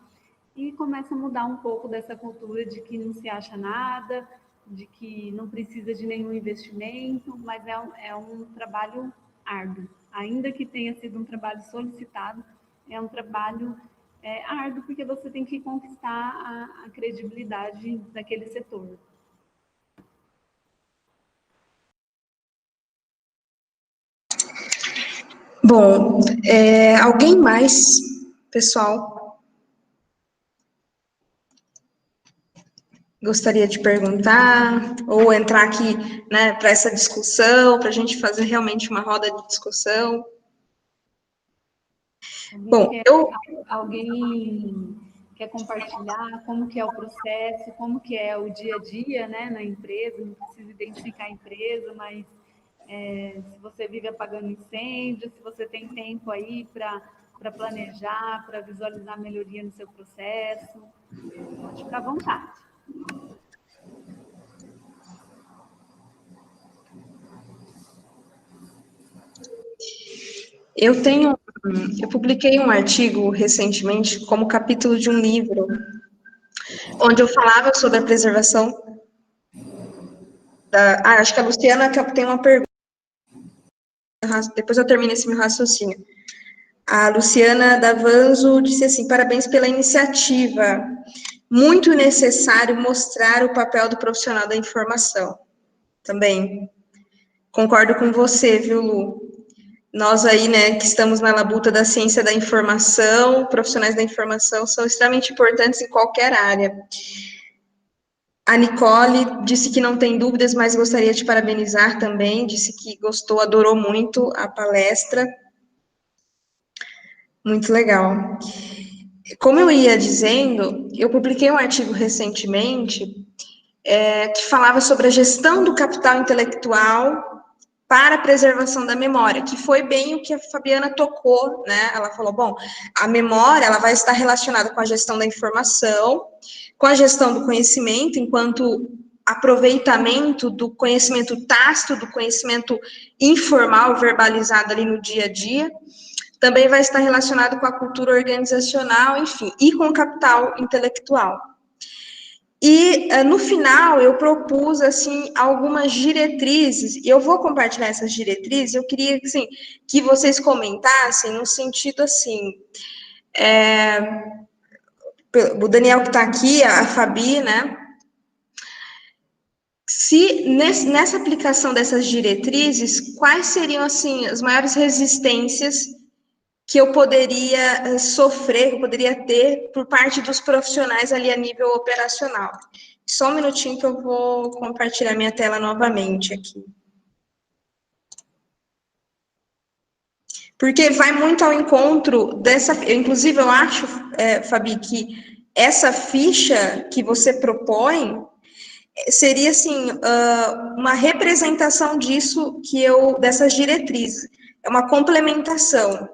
e começa a mudar um pouco dessa cultura de que não se acha nada, de que não precisa de nenhum investimento, mas é um trabalho árduo. Ainda que tenha sido um trabalho solicitado, é um trabalho árduo, porque você tem que conquistar a credibilidade daquele setor. Bom, alguém mais, pessoal, gostaria de perguntar ou entrar aqui, né, para essa discussão, para a gente fazer realmente uma roda de discussão? Alguém quer compartilhar como que é o processo, como que é o dia a dia, né, na empresa? Não precisa identificar a empresa, mas se você vive apagando incêndio, se você tem tempo aí para planejar, para visualizar melhoria no seu processo, pode ficar à vontade. Eu publiquei um artigo recentemente como capítulo de um livro, onde eu falava sobre a preservação acho que a Luciana tem uma pergunta, depois eu termino esse meu raciocínio. A Luciana Davanzo disse assim: parabéns pela iniciativa, muito necessário mostrar o papel do profissional da informação. Também concordo com você, viu, Lu? Nós aí, né, que estamos na labuta da ciência da informação, profissionais da informação são extremamente importantes em qualquer área. A Nicole disse que não tem dúvidas, mas gostaria de parabenizar também, disse que gostou, adorou muito a palestra. Muito legal. Como eu ia dizendo, eu publiquei um artigo recentemente que falava sobre a gestão do capital intelectual para a preservação da memória, que foi bem o que a Fabiana tocou, né? Ela falou, bom, a memória ela vai estar relacionada com a gestão da informação, com a gestão do conhecimento, enquanto aproveitamento do conhecimento tácito, do conhecimento informal, verbalizado ali no dia a dia, também vai estar relacionado com a cultura organizacional, enfim, e com o capital intelectual. E no final eu propus assim algumas diretrizes, e eu vou compartilhar essas diretrizes. Eu queria assim, que vocês comentassem no sentido assim, o Daniel que está aqui, a Fabi, né? Se nessa aplicação dessas diretrizes, quais seriam assim as maiores resistências que eu poderia sofrer, que eu poderia ter por parte dos profissionais ali a nível operacional. Só um minutinho que eu vou compartilhar minha tela novamente aqui. Porque vai muito ao encontro dessa... Inclusive, eu acho, Fabi, que essa ficha que você propõe seria, assim, uma representação disso dessas diretrizes. É uma complementação.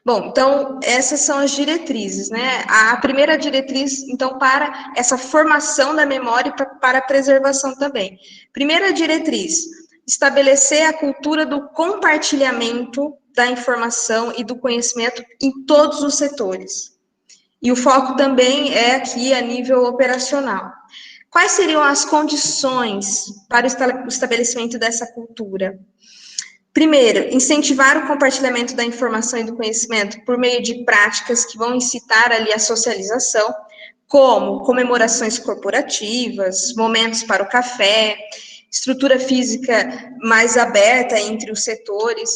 Bom, então, essas são as diretrizes, né? A primeira diretriz, então, para essa formação da memória e para a preservação também. Primeira diretriz, estabelecer a cultura do compartilhamento da informação e do conhecimento em todos os setores. E o foco também é aqui a nível operacional. Quais seriam as condições para o estabelecimento dessa cultura? Primeiro, incentivar o compartilhamento da informação e do conhecimento por meio de práticas que vão incitar ali a socialização, como comemorações corporativas, momentos para o café, estrutura física mais aberta entre os setores,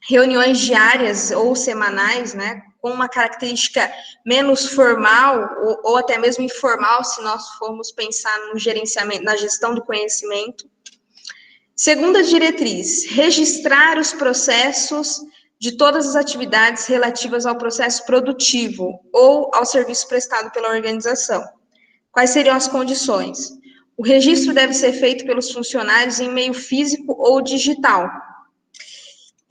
reuniões diárias ou semanais, né, com uma característica menos formal ou até mesmo informal, se nós formos pensar no gerenciamento, na gestão do conhecimento. Segunda diretriz, registrar os processos de todas as atividades relativas ao processo produtivo ou ao serviço prestado pela organização. Quais seriam as condições? O registro deve ser feito pelos funcionários em meio físico ou digital.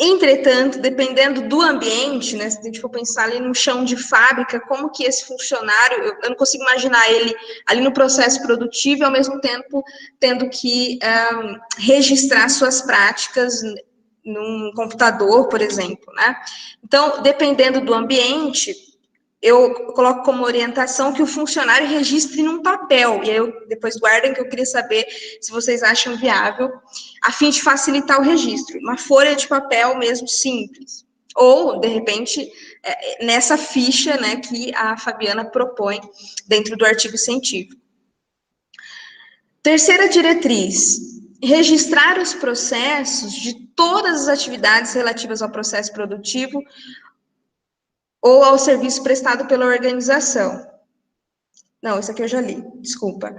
Entretanto, dependendo do ambiente, né, se a gente for pensar ali no chão de fábrica, como que esse funcionário, eu não consigo imaginar ele ali no processo produtivo e ao mesmo tempo tendo que registrar suas práticas num computador, por exemplo, né? Então, dependendo do ambiente, eu coloco como orientação que o funcionário registre num papel, e aí depois guardem, que eu queria saber se vocês acham viável, a fim de facilitar o registro. Uma folha de papel mesmo simples. Ou, de repente, nessa ficha, né, que a Fabiana propõe dentro do artigo científico. Terceira diretriz: registrar os processos de todas as atividades relativas ao processo produtivo ou ao serviço prestado pela organização. Não, isso aqui eu já li, desculpa.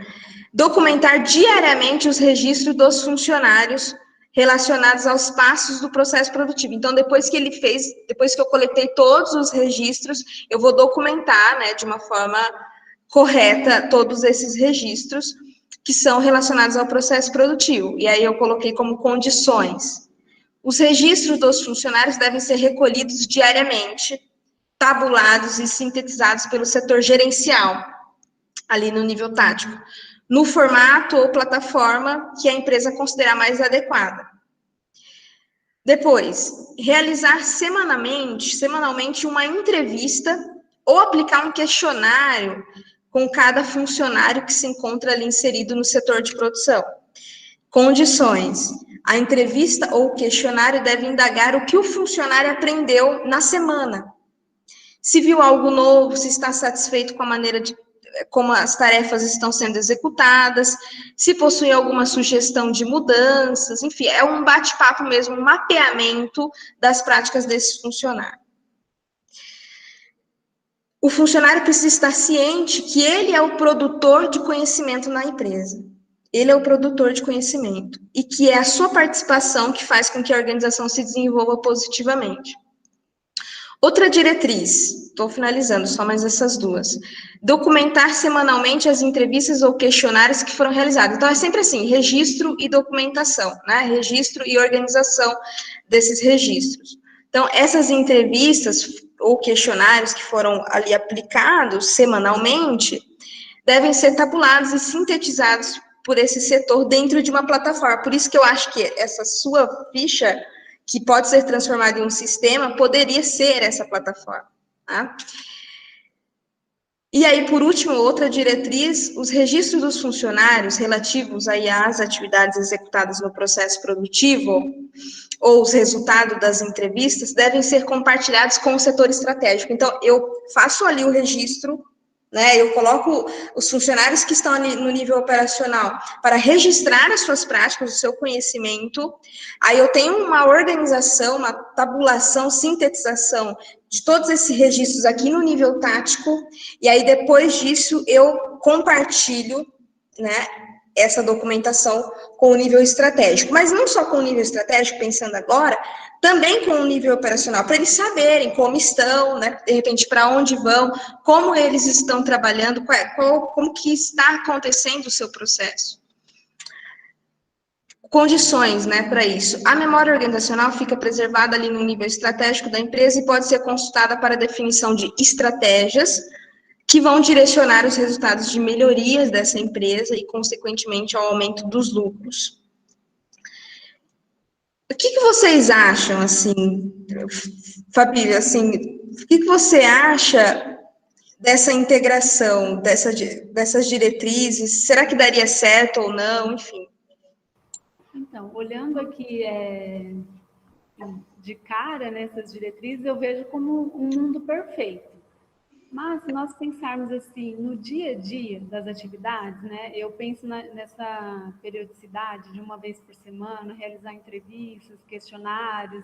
Documentar diariamente os registros dos funcionários relacionados aos passos do processo produtivo. Então, depois que eu coletei todos os registros, eu vou documentar, né, de uma forma correta todos esses registros que são relacionados ao processo produtivo. E aí eu coloquei como condições. Os registros dos funcionários devem ser recolhidos diariamente, tabulados e sintetizados pelo setor gerencial, ali no nível tático, no formato ou plataforma que a empresa considerar mais adequada. Depois, realizar semanalmente uma entrevista ou aplicar um questionário com cada funcionário que se encontra ali inserido no setor de produção. Condições: a entrevista ou questionário deve indagar o que o funcionário aprendeu na semana. Se viu algo novo, se está satisfeito com a maneira como as tarefas estão sendo executadas, se possui alguma sugestão de mudanças, enfim, é um bate-papo mesmo, um mapeamento das práticas desse funcionário. O funcionário precisa estar ciente que ele é o produtor de conhecimento na empresa. Ele é o produtor de conhecimento e que é a sua participação que faz com que a organização se desenvolva positivamente. Outra diretriz, estou finalizando, só mais essas duas. Documentar semanalmente as entrevistas ou questionários que foram realizados. Então, é sempre assim, registro e documentação, né? Registro e organização desses registros. Então, essas entrevistas ou questionários que foram ali aplicados semanalmente devem ser tabulados e sintetizados por esse setor dentro de uma plataforma. Por isso que eu acho que essa sua ficha, que pode ser transformada em um sistema, poderia ser essa plataforma. Tá? E aí, por último, outra diretriz: os registros dos funcionários relativos aí às atividades executadas no processo produtivo ou os resultados das entrevistas devem ser compartilhados com o setor estratégico. Então, eu faço ali o registro, né, eu coloco os funcionários que estão ali no nível operacional para registrar as suas práticas, o seu conhecimento. Aí eu tenho uma organização, uma tabulação, sintetização de todos esses registros aqui no nível tático, e aí depois disso eu compartilho, né, essa documentação com o nível estratégico. Mas não só com o nível estratégico, pensando agora, também com o nível operacional, para eles saberem como estão, né, de repente para onde vão, como eles estão trabalhando, como que está acontecendo o seu processo. Condições, né, para isso. A memória organizacional fica preservada ali no nível estratégico da empresa e pode ser consultada para definição de estratégias que vão direcionar os resultados de melhorias dessa empresa e, consequentemente, ao aumento dos lucros. O que vocês acham, assim, Fabi, assim, o que você acha dessa integração, dessas diretrizes? Será que daria certo ou não? Enfim. Então, olhando aqui de cara nessas diretrizes, eu vejo como um mundo perfeito. Mas, se nós pensarmos assim, no dia a dia das atividades, né, eu penso nessa periodicidade de uma vez por semana, realizar entrevistas, questionários,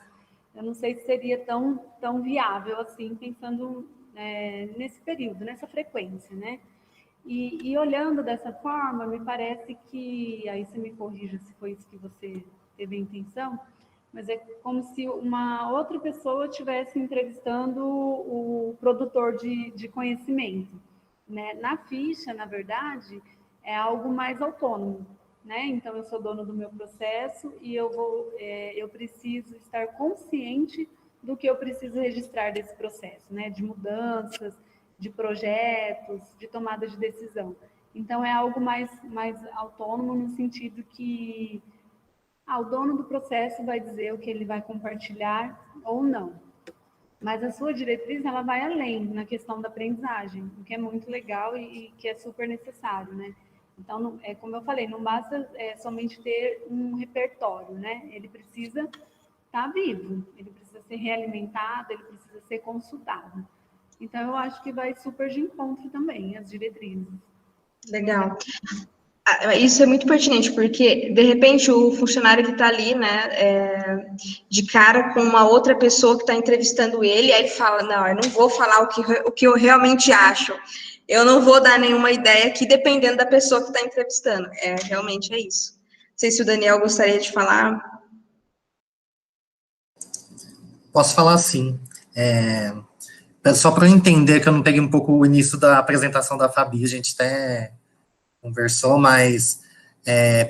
eu não sei se seria tão viável assim, pensando nesse período, nessa frequência, né? E olhando dessa forma, me parece que, aí você me corrija se foi isso que você teve a intenção, mas é como se uma outra pessoa estivesse entrevistando o produtor de conhecimento, né? Na ficha, na verdade, é algo mais autônomo, né? Então, eu sou dono do meu processo e eu preciso estar consciente do que eu preciso registrar desse processo, né? De mudanças, de projetos, de tomada de decisão. Então, é algo mais autônomo no sentido que o dono do processo vai dizer o que ele vai compartilhar ou não. Mas a sua diretriz, ela vai além na questão da aprendizagem, o que é muito legal e que é super necessário, né? Então, como eu falei, não basta somente ter um repertório, né? Ele precisa estar vivo, ele precisa ser realimentado, ele precisa ser consultado. Então, eu acho que vai super de encontro também, as diretrizes. Legal. Isso é muito pertinente, porque, de repente, o funcionário que está ali, né, de cara com uma outra pessoa que está entrevistando ele, aí ele fala, não, eu não vou falar o que eu realmente acho, eu não vou dar nenhuma ideia aqui, dependendo da pessoa que está entrevistando. Realmente é isso. Não sei se o Daniel gostaria de falar. Posso falar sim. Só para eu entender, que eu não peguei um pouco o início da apresentação da Fabi, a gente até conversou, mas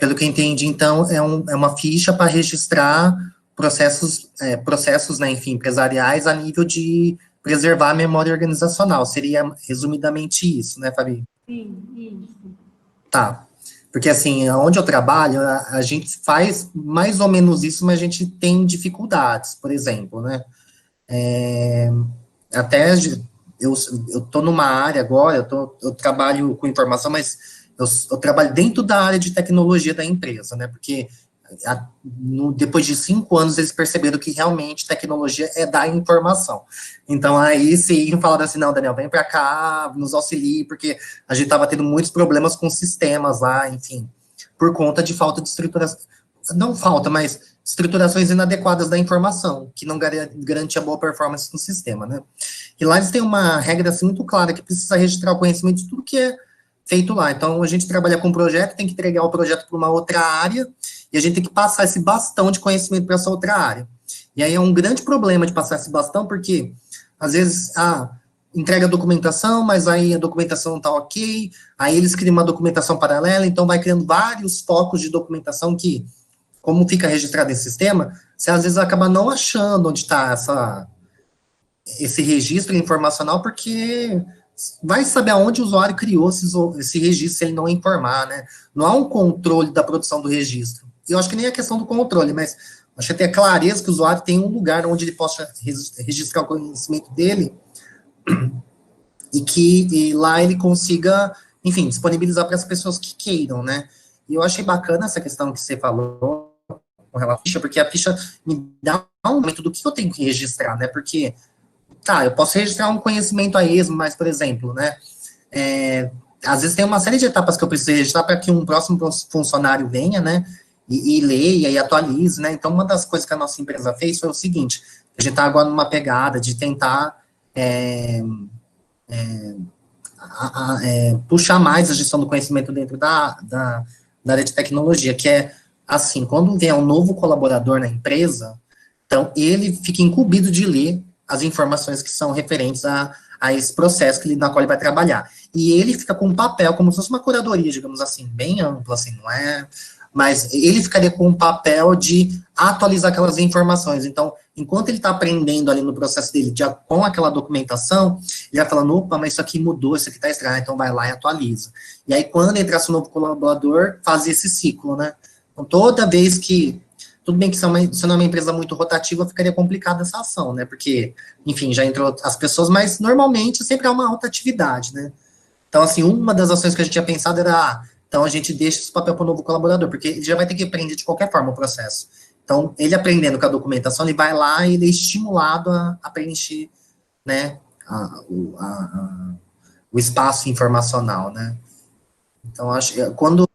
pelo que eu entendi, então, é uma ficha para registrar processos, né, enfim, empresariais a nível de preservar a memória organizacional. Seria resumidamente isso, né, Fabi? Sim, isso. Tá. Porque, assim, onde eu trabalho, a gente faz mais ou menos isso, mas a gente tem dificuldades, por exemplo, né? Até eu estou numa área agora, eu trabalho com informação, mas eu trabalho dentro da área de tecnologia da empresa, né? Porque depois de 5 anos eles perceberam que realmente tecnologia é dar informação. Então aí sim falaram assim, não, Daniel, vem para cá, nos auxilie, porque a gente estava tendo muitos problemas com sistemas lá, enfim, por conta de falta de estruturação, não falta, mas estruturações inadequadas da informação, que não garantia boa performance no sistema, né? E lá eles têm uma regra assim, muito clara, que precisa registrar o conhecimento de tudo que é feito lá. Então, a gente trabalha com um projeto, tem que entregar o projeto para uma outra área, e a gente tem que passar esse bastão de conhecimento para essa outra área. E aí é um grande problema de passar esse bastão, porque, às vezes, entrega a documentação, mas aí a documentação não está ok, aí eles criam uma documentação paralela, então vai criando vários focos de documentação que, como fica registrado em sistema, você às vezes acaba não achando onde está esse registro informacional, porque vai saber aonde o usuário criou esse registro, se ele não informar, né? Não há um controle da produção do registro. E eu acho que nem a questão do controle, mas acho que ter clareza que o usuário tem um lugar onde ele possa registrar o conhecimento dele e que lá ele consiga, enfim, disponibilizar para as pessoas que queiram, né? E eu achei bacana essa questão que você falou com relação à ficha, porque a ficha me dá um momento do que eu tenho que registrar, né? Porque eu posso registrar um conhecimento a esmo, mas, por exemplo, né, às vezes tem uma série de etapas que eu preciso registrar para que um próximo funcionário venha, né, e leia e atualize, né. Então, uma das coisas que a nossa empresa fez foi o seguinte: a gente está agora numa pegada de tentar puxar mais a gestão do conhecimento dentro da área de tecnologia, que é assim, quando vier um novo colaborador na empresa, então ele fica incumbido de ler as informações que são referentes a esse processo na qual ele vai trabalhar. E ele fica com um papel, como se fosse uma curadoria, digamos assim, bem ampla, assim, não é? Mas ele ficaria com um papel de atualizar aquelas informações. Então, enquanto ele está aprendendo ali no processo dele, com aquela documentação, ele vai falando, opa, mas isso aqui mudou, isso aqui está estranho, então vai lá e atualiza. E aí, quando entrasse um novo colaborador, fazia esse ciclo, né? Então, toda vez que tudo bem que se não é uma empresa muito rotativa, ficaria complicada essa ação, né? Porque, enfim, já entrou as pessoas, mas normalmente sempre há uma rotatividade, né? Então, assim, uma das ações que a gente tinha pensado era, então a gente deixa esse papel para o novo colaborador, porque ele já vai ter que aprender de qualquer forma o processo. Então, ele aprendendo com a documentação, ele vai lá e ele é estimulado a preencher, né, o espaço informacional, né? Então, quando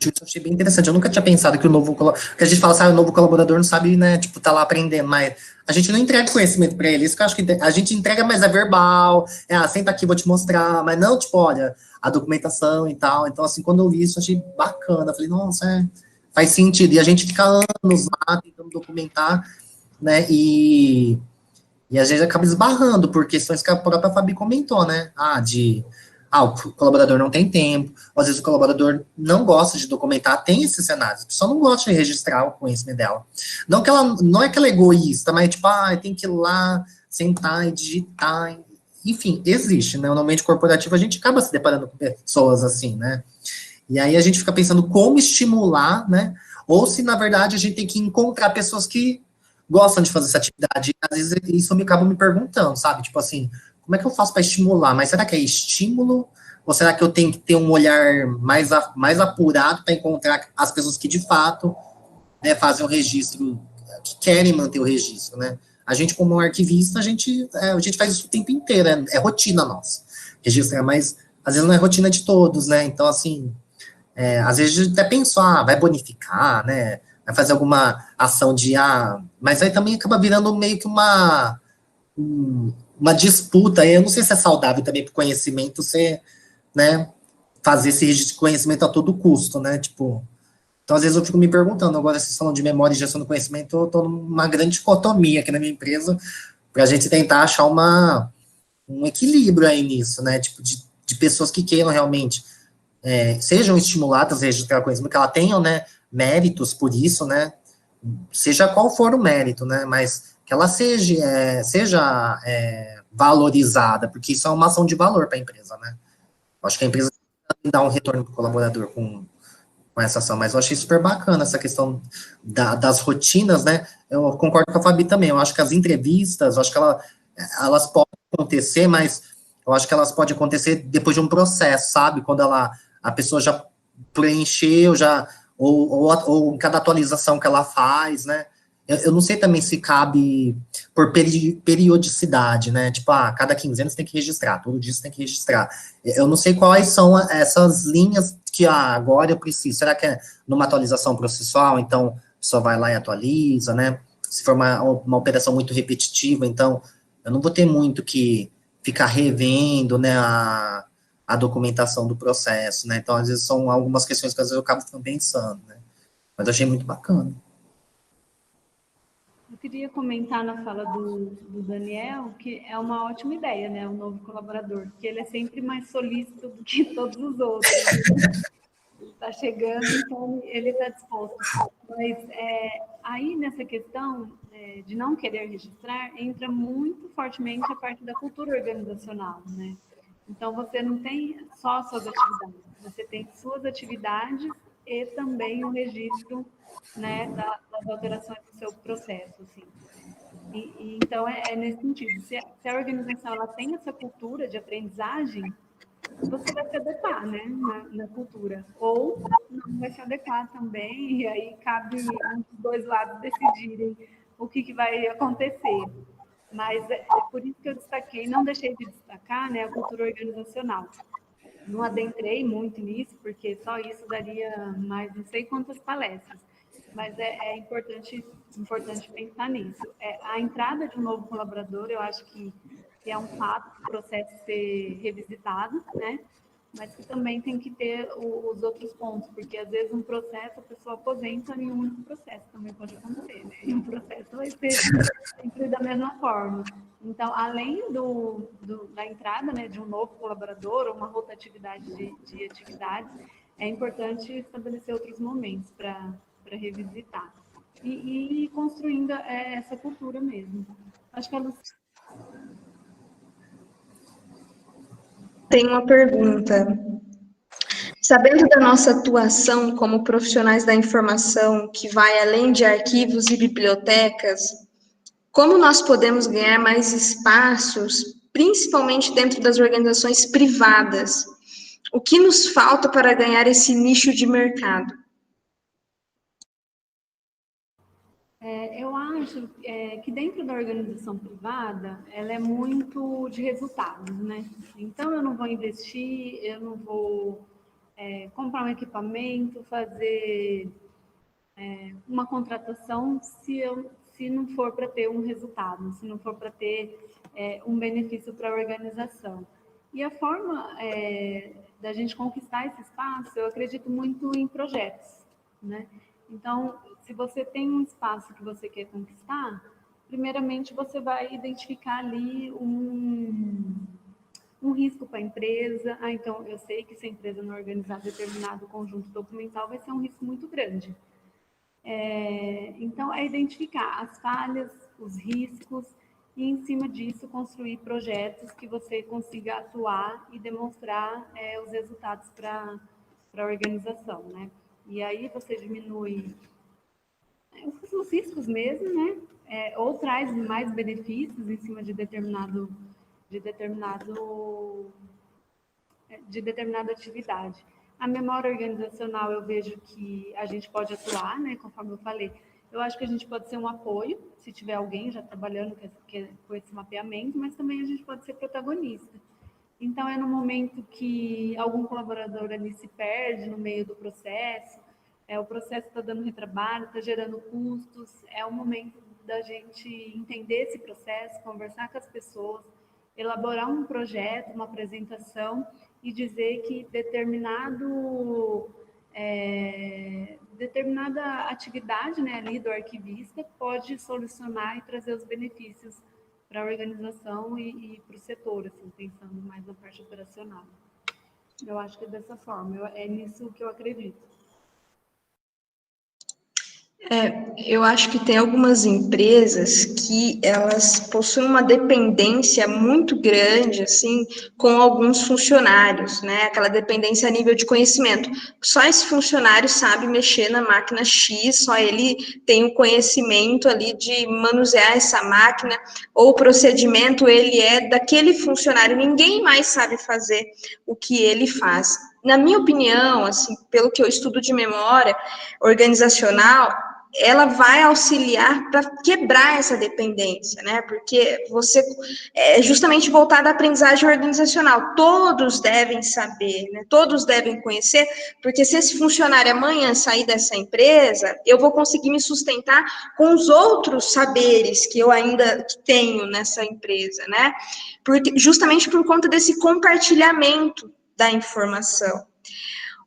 eu achei bem interessante. Eu nunca tinha pensado que que a gente fala, o novo colaborador não sabe, né, tipo, tá lá aprendendo, mas a gente não entrega conhecimento para ele. Isso que eu acho que a gente entrega, mas é verbal. Senta aqui, vou te mostrar. Mas não, tipo, olha, a documentação e tal. Então, assim, quando eu vi isso, eu achei bacana. Falei, nossa, faz sentido. E a gente fica anos lá tentando documentar, né, e às vezes acaba esbarrando por questões que a própria Fabi comentou, né, O colaborador não tem tempo, ou às vezes o colaborador não gosta de documentar, tem esses cenários, a pessoa não gosta de registrar o conhecimento dela. Não é que ela é egoísta, mas tipo, tem que ir lá, sentar e digitar, enfim, existe, né? No ambiente corporativo a gente acaba se deparando com pessoas assim, né? E aí a gente fica pensando como estimular, né? Ou se, na verdade, a gente tem que encontrar pessoas que gostam de fazer essa atividade. Às vezes isso eu me acabo me perguntando, sabe? Tipo assim, como é que eu faço para estimular? Mas será que é estímulo? Ou será que eu tenho que ter um olhar mais apurado para encontrar as pessoas que, de fato, né, fazem o registro, que querem manter o registro, né? A gente, como arquivista, a gente faz isso o tempo inteiro, é rotina nossa. Registrar, mas às vezes não é rotina de todos, né? Então, assim, às vezes a gente até pensou, vai bonificar, né? Vai fazer alguma ação mas aí também acaba virando meio que uma disputa, eu não sei se é saudável também para o conhecimento ser, né, fazer esse registro de conhecimento a todo custo, né? Tipo, então às vezes eu fico me perguntando, agora vocês falam de memória e gestão do conhecimento, eu estou numa grande dicotomia aqui na minha empresa, para a gente tentar achar um equilíbrio aí nisso, né? Tipo, de pessoas que queiram realmente sejam estimuladas a registrar conhecimento, que ela tenham, né, méritos por isso, né, seja qual for o mérito, né, mas que ela seja valorizada, porque isso é uma ação de valor para a empresa, né. Eu acho que a empresa tem que dar um retorno para o colaborador com essa ação, mas eu achei super bacana essa questão das rotinas, né, eu concordo com a Fabi também, eu acho que as entrevistas, eu acho que elas podem acontecer, mas eu acho que elas podem acontecer depois de um processo, sabe, quando a pessoa já preencheu, ou em cada atualização que ela faz, né? Eu não sei também se cabe por periodicidade, né? Tipo, cada 15 anos tem que registrar, todo dia você tem que registrar. Eu não sei quais são essas linhas que agora eu preciso. Será que é numa atualização processual, então só vai lá e atualiza, né? Se for uma operação muito repetitiva, então eu não vou ter muito que ficar revendo, né, a documentação do processo, né? Então, às vezes, são algumas questões que às vezes eu acabo pensando, né? Mas eu achei muito bacana. Eu queria comentar na fala do Daniel que é uma ótima ideia, né? O novo colaborador, porque ele é sempre mais solícito do que todos os outros. Ele está chegando, então ele está disposto. Mas aí nessa questão de não querer registrar, entra muito fortemente a parte da cultura organizacional, né? Então você não tem só suas atividades, você tem suas atividades e também o registro, né, das alterações do seu processo, assim. Então é nesse sentido. Se a organização ela tem essa cultura de aprendizagem, você vai se adequar, né, na cultura. Ou não vai se adequar também, e aí cabe os dois lados decidirem o que vai acontecer. Mas é por isso que eu destaquei, não deixei de destacar, né, a cultura organizacional. Não adentrei muito nisso, porque só isso daria mais não sei quantas palestras. Mas é importante pensar nisso. A entrada de um novo colaborador, eu acho que é um fato, o processo ser revisitado, né? Mas que também tem que ter os outros pontos, porque às vezes um processo a pessoa aposenta em um único processo, também pode acontecer, né? E um processo vai ser sempre da mesma forma. Então, além da entrada, né, de um novo colaborador, ou uma rotatividade de atividades, é importante estabelecer outros momentos para revisitar. E ir construindo essa cultura mesmo. Acho que a Luciana... Tem uma pergunta. Sabendo da nossa atuação como profissionais da informação, que vai além de arquivos e bibliotecas, como nós podemos ganhar mais espaços, principalmente dentro das organizações privadas? O que nos falta para ganhar esse nicho de mercado? Eu acho que dentro da organização privada, ela é muito de resultados, né? Então, eu não vou investir, eu não vou comprar um equipamento, fazer uma contratação se não for para ter um resultado, se não for para ter um benefício para a organização. E a forma da gente conquistar esse espaço, eu acredito muito em projetos, né? Então, se você tem um espaço que você quer conquistar, primeiramente você vai identificar ali um um risco para a empresa. Então, eu sei que se a empresa não organizar determinado conjunto documental, vai ser um risco muito grande. Então, é identificar as falhas, os riscos, e, em cima disso, construir projetos que você consiga atuar e demonstrar os resultados para a organização, né? E aí você diminui os riscos mesmo, né? Ou traz mais benefícios em cima de determinada atividade. A memória organizacional, eu vejo que a gente pode atuar, né? Conforme eu falei, eu acho que a gente pode ser um apoio, se tiver alguém já trabalhando com esse mapeamento, mas também a gente pode ser protagonista. Então, é no momento que algum colaborador ali se perde no meio do processo, o processo está dando retrabalho, está gerando custos, é o momento da gente entender esse processo, conversar com as pessoas, elaborar um projeto, uma apresentação e dizer que determinada atividade, né, ali do arquivista pode solucionar e trazer os benefícios para a organização e para o setor, assim, pensando mais na parte operacional. Eu acho que é dessa forma, é nisso que eu acredito. Eu acho que tem algumas empresas que elas possuem uma dependência muito grande, assim, com alguns funcionários, né? Aquela dependência a nível de conhecimento. Só esse funcionário sabe mexer na máquina X, só ele tem o conhecimento ali de manusear essa máquina, ou o procedimento, ele é daquele funcionário, ninguém mais sabe fazer o que ele faz. Na minha opinião, assim, pelo que eu estudo de memória organizacional, ela vai auxiliar para quebrar essa dependência, né? Porque você é justamente voltada à aprendizagem organizacional. Todos devem saber, né? Todos devem conhecer, porque se esse funcionário amanhã sair dessa empresa, eu vou conseguir me sustentar com os outros saberes que eu ainda tenho nessa empresa, né? Justamente por conta desse compartilhamento da informação.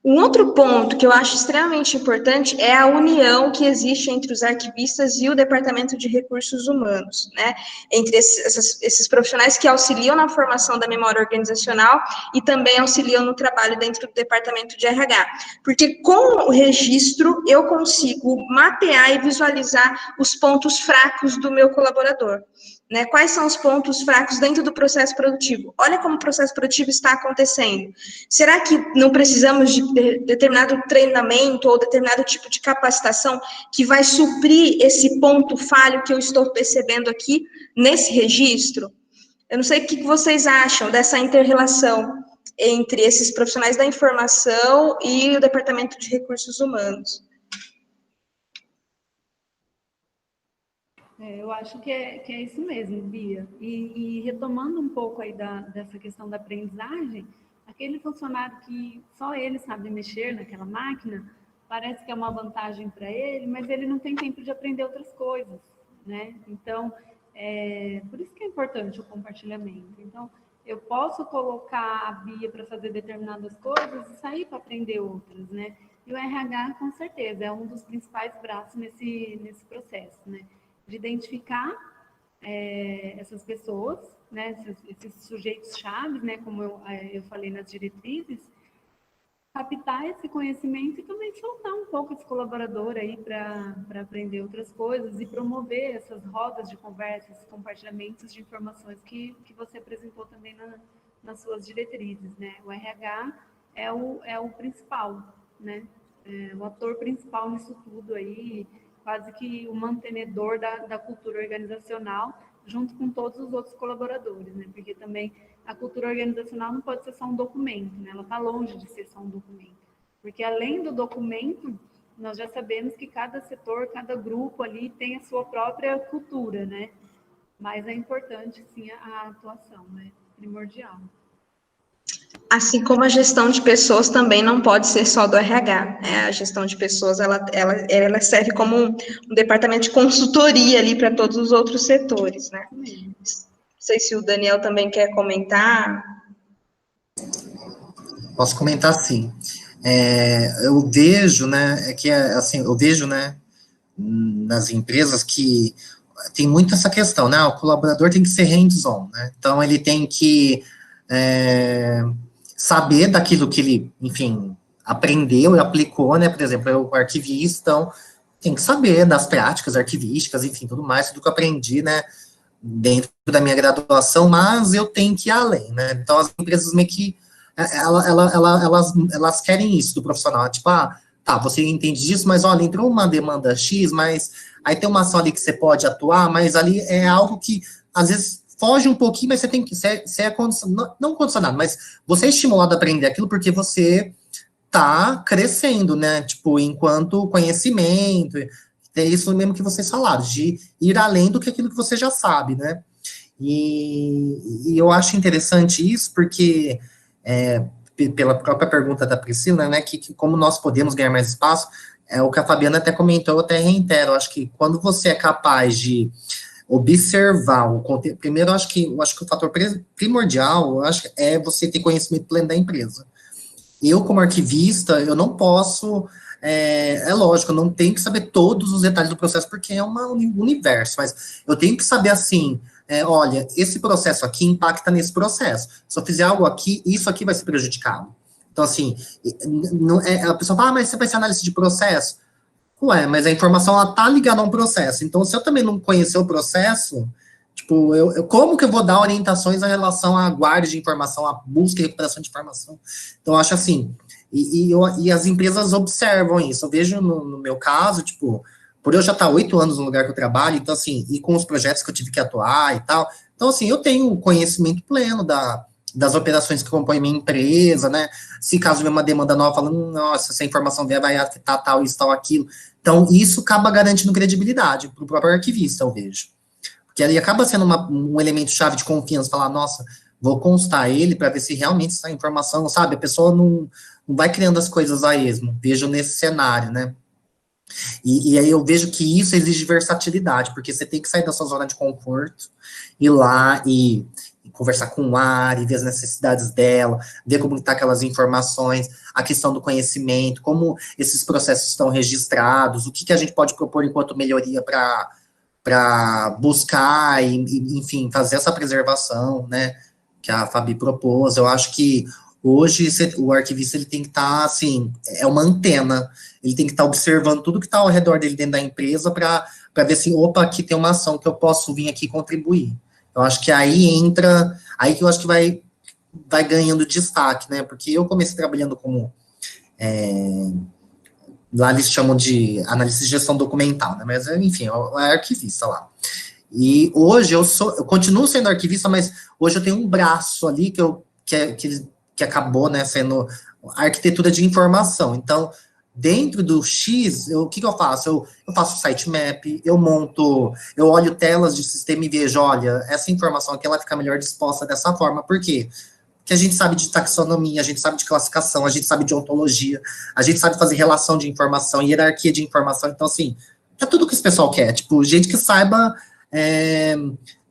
Um outro ponto que eu acho extremamente importante é a união que existe entre os arquivistas e o Departamento de Recursos Humanos, né? Entre esses profissionais que auxiliam na formação da memória organizacional e também auxiliam no trabalho dentro do Departamento de RH. Porque com o registro eu consigo mapear e visualizar os pontos fracos do meu colaborador. Né? Quais são os pontos fracos dentro do processo produtivo? Olha como o processo produtivo está acontecendo. Será que não precisamos de determinado treinamento ou determinado tipo de capacitação que vai suprir esse ponto falho que eu estou percebendo aqui nesse registro? Eu não sei o que vocês acham dessa inter-relação entre esses profissionais da informação e o Departamento de Recursos Humanos. Eu acho que é isso mesmo, Bia. E retomando um pouco aí dessa questão da aprendizagem, aquele funcionário que só ele sabe mexer naquela máquina, parece que é uma vantagem para ele, mas ele não tem tempo de aprender outras coisas, né? Então, por isso que é importante o compartilhamento. Então, eu posso colocar a Bia para fazer determinadas coisas e sair para aprender outras, né? E o RH, com certeza, é um dos principais braços nesse processo, né? De identificar essas pessoas, né, esses sujeitos chaves, né, como eu falei nas diretrizes, captar esse conhecimento e também soltar um pouco esse colaborador aí para aprender outras coisas e promover essas rodas de conversa, esses compartilhamentos de informações que você apresentou também nas suas diretrizes, né? O RH é o principal, né? O ator principal nisso tudo aí, quase que o mantenedor da cultura organizacional, junto com todos os outros colaboradores, né? Porque também a cultura organizacional não pode ser só um documento, né? Ela está longe de ser só um documento. Porque além do documento, nós já sabemos que cada setor, cada grupo ali tem a sua própria cultura, né? Mas é importante, sim, a atuação, né? Primordial. Assim como a gestão de pessoas também não pode ser só do RH, né? A gestão de pessoas, ela serve como um departamento de consultoria ali para todos os outros setores, né? Não sei se o Daniel também quer comentar. Posso comentar, sim. Eu vejo, né, eu vejo, né, nas empresas que tem muito essa questão, né, o colaborador tem que ser hands-on, né, então ele tem que saber daquilo que ele, enfim, aprendeu e aplicou, né? Por exemplo, eu arquivista, então tem que saber das práticas arquivísticas, enfim, tudo mais, tudo que eu aprendi, né? Dentro da minha graduação, mas eu tenho que ir além, né? Então as empresas meio que elas querem isso do profissional, tipo, tá, você entende disso, mas olha, entrou uma demanda X, mas aí tem uma ação ali que você pode atuar, mas ali é algo que às vezes foge um pouquinho, mas você tem que ser não condicionado, mas você é estimulado a aprender aquilo porque você tá crescendo, né? Tipo, enquanto conhecimento, é isso mesmo que vocês falaram, de ir além do que aquilo que você já sabe, né? E eu acho interessante isso, porque, pela própria pergunta da Priscila, né, que como nós podemos ganhar mais espaço, é o que a Fabiana até comentou, eu até reitero, eu acho que quando você é capaz de observar o conteúdo, primeiro, eu acho que o fator primordial, eu acho, é você ter conhecimento pleno da empresa. Eu, como arquivista, eu não posso, lógico, eu não tenho que saber todos os detalhes do processo, porque é um universo, mas eu tenho que saber, assim, olha, esse processo aqui impacta nesse processo. Se eu fizer algo aqui, isso aqui vai ser prejudicado. Então, assim, a pessoa fala, mas você vai ser analista de processo? Ué, mas a informação, ela tá ligada a um processo. Então, se eu também não conhecer o processo, tipo, como que eu vou dar orientações em relação à guarda de informação, à busca e recuperação de informação? Então, eu acho assim, e as empresas observam isso. Eu vejo no meu caso, tipo, por eu já estar 8 anos no lugar que eu trabalho, então, assim, e com os projetos que eu tive que atuar e tal, então, assim, eu tenho conhecimento pleno das operações que compõem minha empresa, né? Se caso vier uma demanda nova, falando, nossa, essa informação vier, vai afetar tal, isso, tal, aquilo. Então, isso acaba garantindo credibilidade para o próprio arquivista, eu vejo. Porque ele acaba sendo um elemento-chave de confiança, falar, nossa, vou constar ele para ver se realmente essa informação, sabe? A pessoa não vai criando as coisas a esmo, vejo nesse cenário, né? E aí eu vejo que isso exige versatilidade, porque você tem que sair da sua zona de conforto, ir lá e conversar com a área, ver as necessidades dela, ver como estão aquelas informações, a questão do conhecimento, como esses processos estão registrados, o que a gente pode propor enquanto melhoria para buscar e, enfim, fazer essa preservação, né, que a Fabi propôs. Eu acho que hoje o arquivista ele tem que estar, assim, é uma antena, ele tem que estar observando tudo que está ao redor dele dentro da empresa para ver se, opa, aqui tem uma ação que eu posso vir aqui contribuir. Eu acho que aí que eu acho que vai ganhando destaque, né, porque eu comecei trabalhando como, lá eles chamam de analista de gestão documental, né, mas, enfim, é arquivista lá. E hoje eu continuo sendo arquivista, mas hoje eu tenho um braço ali que acabou, né, sendo arquitetura de informação. Então, dentro do X, o que eu faço? Eu faço sitemap, eu olho telas de sistema e vejo, olha, essa informação aqui, ela fica melhor disposta dessa forma. Por quê? Porque a gente sabe de taxonomia, a gente sabe de classificação, a gente sabe de ontologia, a gente sabe fazer relação de informação, hierarquia de informação. Então, assim, é tudo que esse pessoal quer. Tipo, gente que saiba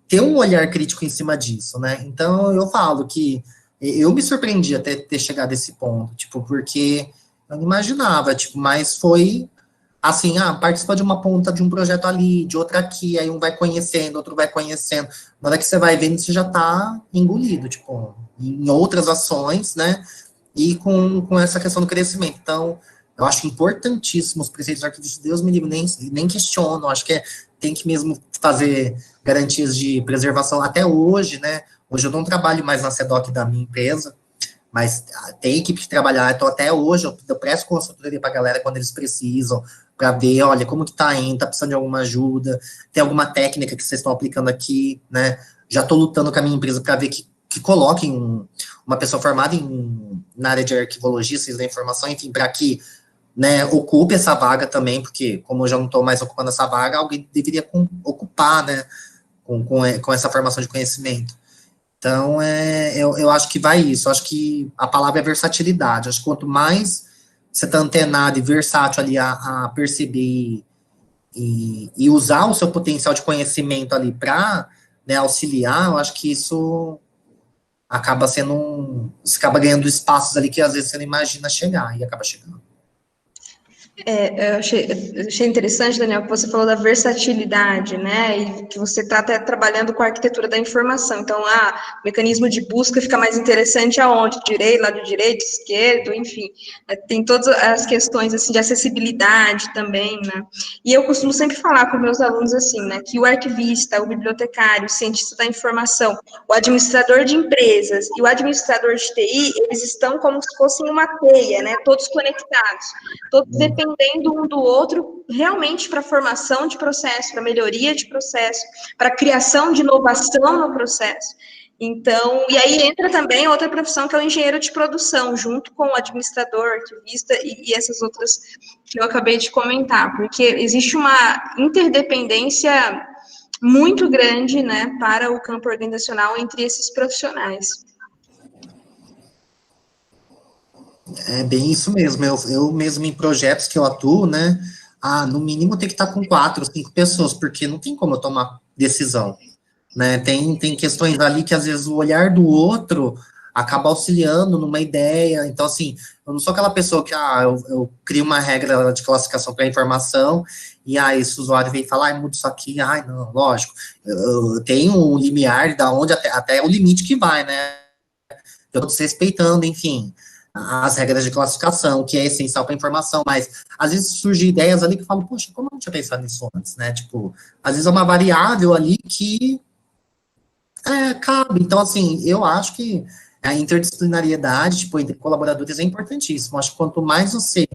ter um olhar crítico em cima disso, né? Então, eu falo que eu me surpreendi até ter chegado a esse ponto, tipo, porque eu não imaginava, tipo, mas foi assim, participa de uma ponta de um projeto ali, de outra aqui, aí um vai conhecendo, outro vai conhecendo, na hora que você vai vendo, você já tá engolido, tipo, em outras ações, né, e com essa questão do crescimento. Então, eu acho importantíssimo os preceitos arquivísticos, Deus me livre, nem questiono, acho que tem que mesmo fazer garantias de preservação até hoje, né, hoje eu não trabalho mais na SEDOC da minha empresa, mas tem equipe que trabalhar, então até hoje eu presto consultoria para a galera quando eles precisam, para ver, olha, como que tá indo, tá precisando de alguma ajuda, tem alguma técnica que vocês estão aplicando aqui, né, já estou lutando com a minha empresa para ver que coloquem uma pessoa formada na área de arquivologia, ciência da informação, enfim, para que, né, ocupe essa vaga também, porque como eu já não estou mais ocupando essa vaga, alguém deveria ocupar, né, com essa formação de conhecimento. Então, eu acho que vai isso, eu acho que a palavra é versatilidade, acho que quanto mais você está antenado e versátil ali a perceber e usar o seu potencial de conhecimento ali para, né, auxiliar, eu acho que isso acaba sendo você acaba ganhando espaços ali que às vezes você não imagina chegar, e acaba chegando. Eu achei interessante, Daniel, que você falou da versatilidade, né? E que você está até trabalhando com a arquitetura da informação. Então, o mecanismo de busca fica mais interessante aonde? Direito, lado direito, esquerdo, enfim. Tem todas as questões assim de acessibilidade também, né? E eu costumo sempre falar com meus alunos assim, né? Que o arquivista, o bibliotecário, o cientista da informação, o administrador de empresas e o administrador de TI, eles estão como se fossem uma teia, né? Todos conectados, todos dependendo um do outro, realmente para formação de processo, para melhoria de processo, para criação de inovação no processo. Então, e aí entra também outra profissão que é o engenheiro de produção, junto com o administrador, arquivista e essas outras que eu acabei de comentar, porque existe uma interdependência muito grande, né, para o campo organizacional entre esses profissionais. É bem isso mesmo. Eu mesmo em projetos que eu atuo, né? No mínimo tem que estar com 4, 5 pessoas, porque não tem como eu tomar decisão, né? Tem questões ali que às vezes o olhar do outro acaba auxiliando numa ideia. Então, assim, eu não sou aquela pessoa que eu crio uma regra de classificação para informação, e esse usuário vem falar, muda isso aqui, não, lógico. Eu tenho um limiar da onde até o limite que vai, né? Eu estou desrespeitando, enfim, as regras de classificação, que é essencial para a informação, mas às vezes surgem ideias ali que eu falo, poxa, como eu não tinha pensado nisso antes, né? Tipo, às vezes é uma variável ali que cabe. Então, assim, eu acho que a interdisciplinariedade, tipo, entre colaboradores é importantíssimo. Acho que quanto mais você,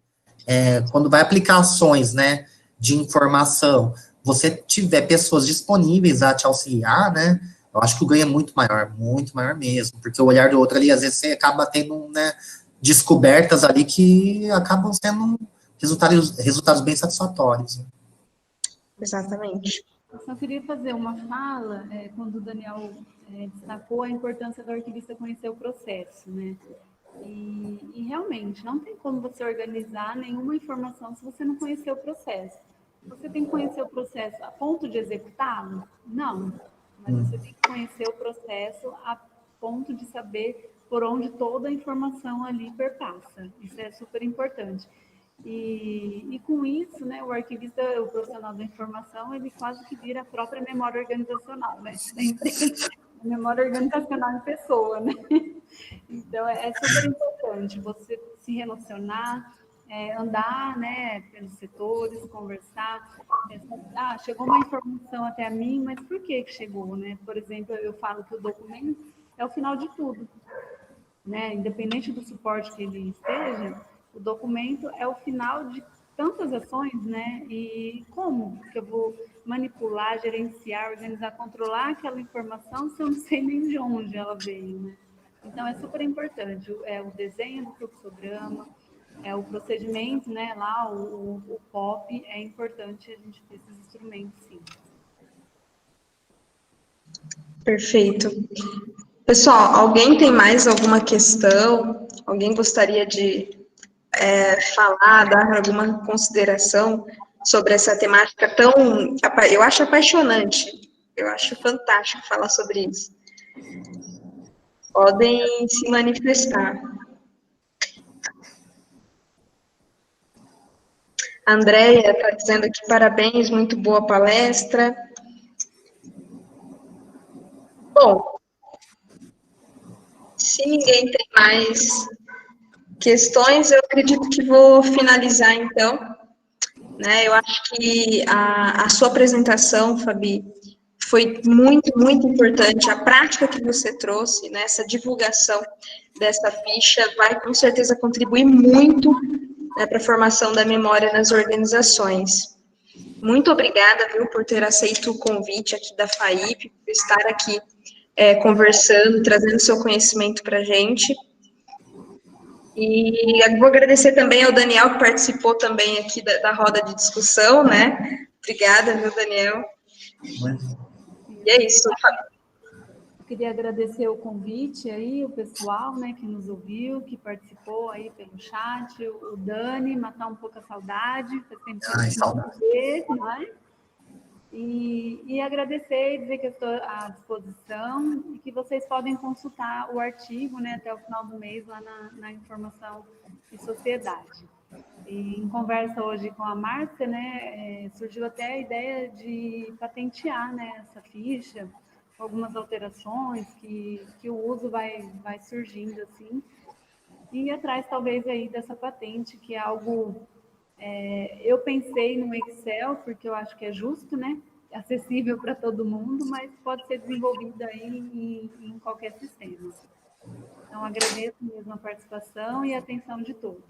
quando vai aplicar ações, né, de informação, você tiver pessoas disponíveis a te auxiliar, né, eu acho que o ganho é muito maior mesmo, porque o olhar do outro ali, às vezes você acaba tendo, né, descobertas ali que acabam sendo resultados bem satisfatórios. Né? Exatamente. Eu só queria fazer uma fala, quando o Daniel destacou a importância do arquivista conhecer o processo, né? E realmente, não tem como você organizar nenhuma informação se você não conhecer o processo. Você tem que conhecer o processo a ponto de executá-lo? Não. Mas você tem que conhecer o processo a ponto de saber por onde toda a informação ali perpassa. Isso é super importante. E com isso, né, o arquivista, o profissional da informação, ele quase que vira a própria memória organizacional, né, da empresa, a memória organizacional em pessoa, né. Então, é super importante você se relacionar, andar, né, pelos setores, conversar. Chegou uma informação até a mim, mas por que chegou, né? Por exemplo, eu falo que o documento é o final de tudo, né? Independente do suporte que ele esteja, o documento é o final de tantas ações, né? E como que eu vou manipular, gerenciar, organizar, controlar aquela informação se eu não sei nem de onde ela veio, né? Então, é super importante. O desenho do fluxograma, o procedimento, né? Lá, o POP, é importante a gente ter esses instrumentos, sim. Perfeito. Pessoal, alguém tem mais alguma questão? Alguém gostaria de falar, dar alguma consideração sobre essa temática tão, eu acho apaixonante, eu acho fantástico falar sobre isso. Podem se manifestar. A Andréia está dizendo aqui parabéns, muito boa palestra. Bom, se ninguém tem mais questões, eu acredito que vou finalizar então. Né? Eu acho que a sua apresentação, Fabi, foi muito importante. A prática que você trouxe, né, essa divulgação dessa ficha, vai com certeza contribuir muito, né, para a formação da memória nas organizações. Muito obrigada, viu, por ter aceito o convite aqui da FAIP, por estar aqui conversando, trazendo seu conhecimento para a gente. E vou agradecer também ao Daniel, que participou também aqui da roda de discussão, né? Obrigada, viu, Daniel? E é isso, Fábio. Eu queria agradecer o convite aí, o pessoal, né, que nos ouviu, que participou aí pelo chat, o Dani, matar um pouco a saudade, faz tempo que a gente não vê, não é? E agradecer e dizer que eu estou à disposição e que vocês podem consultar o artigo, né, até o final do mês lá na Informação e Sociedade. E em conversa hoje com a Márcia, né, surgiu até a ideia de patentear, né, essa ficha, algumas alterações que o uso vai surgindo assim, e ir atrás talvez aí dessa patente, que é algo, eu pensei no Excel, porque eu acho que é justo, né, acessível para todo mundo, mas pode ser desenvolvida aí em qualquer sistema. Então, agradeço mesmo a participação e a atenção de todos.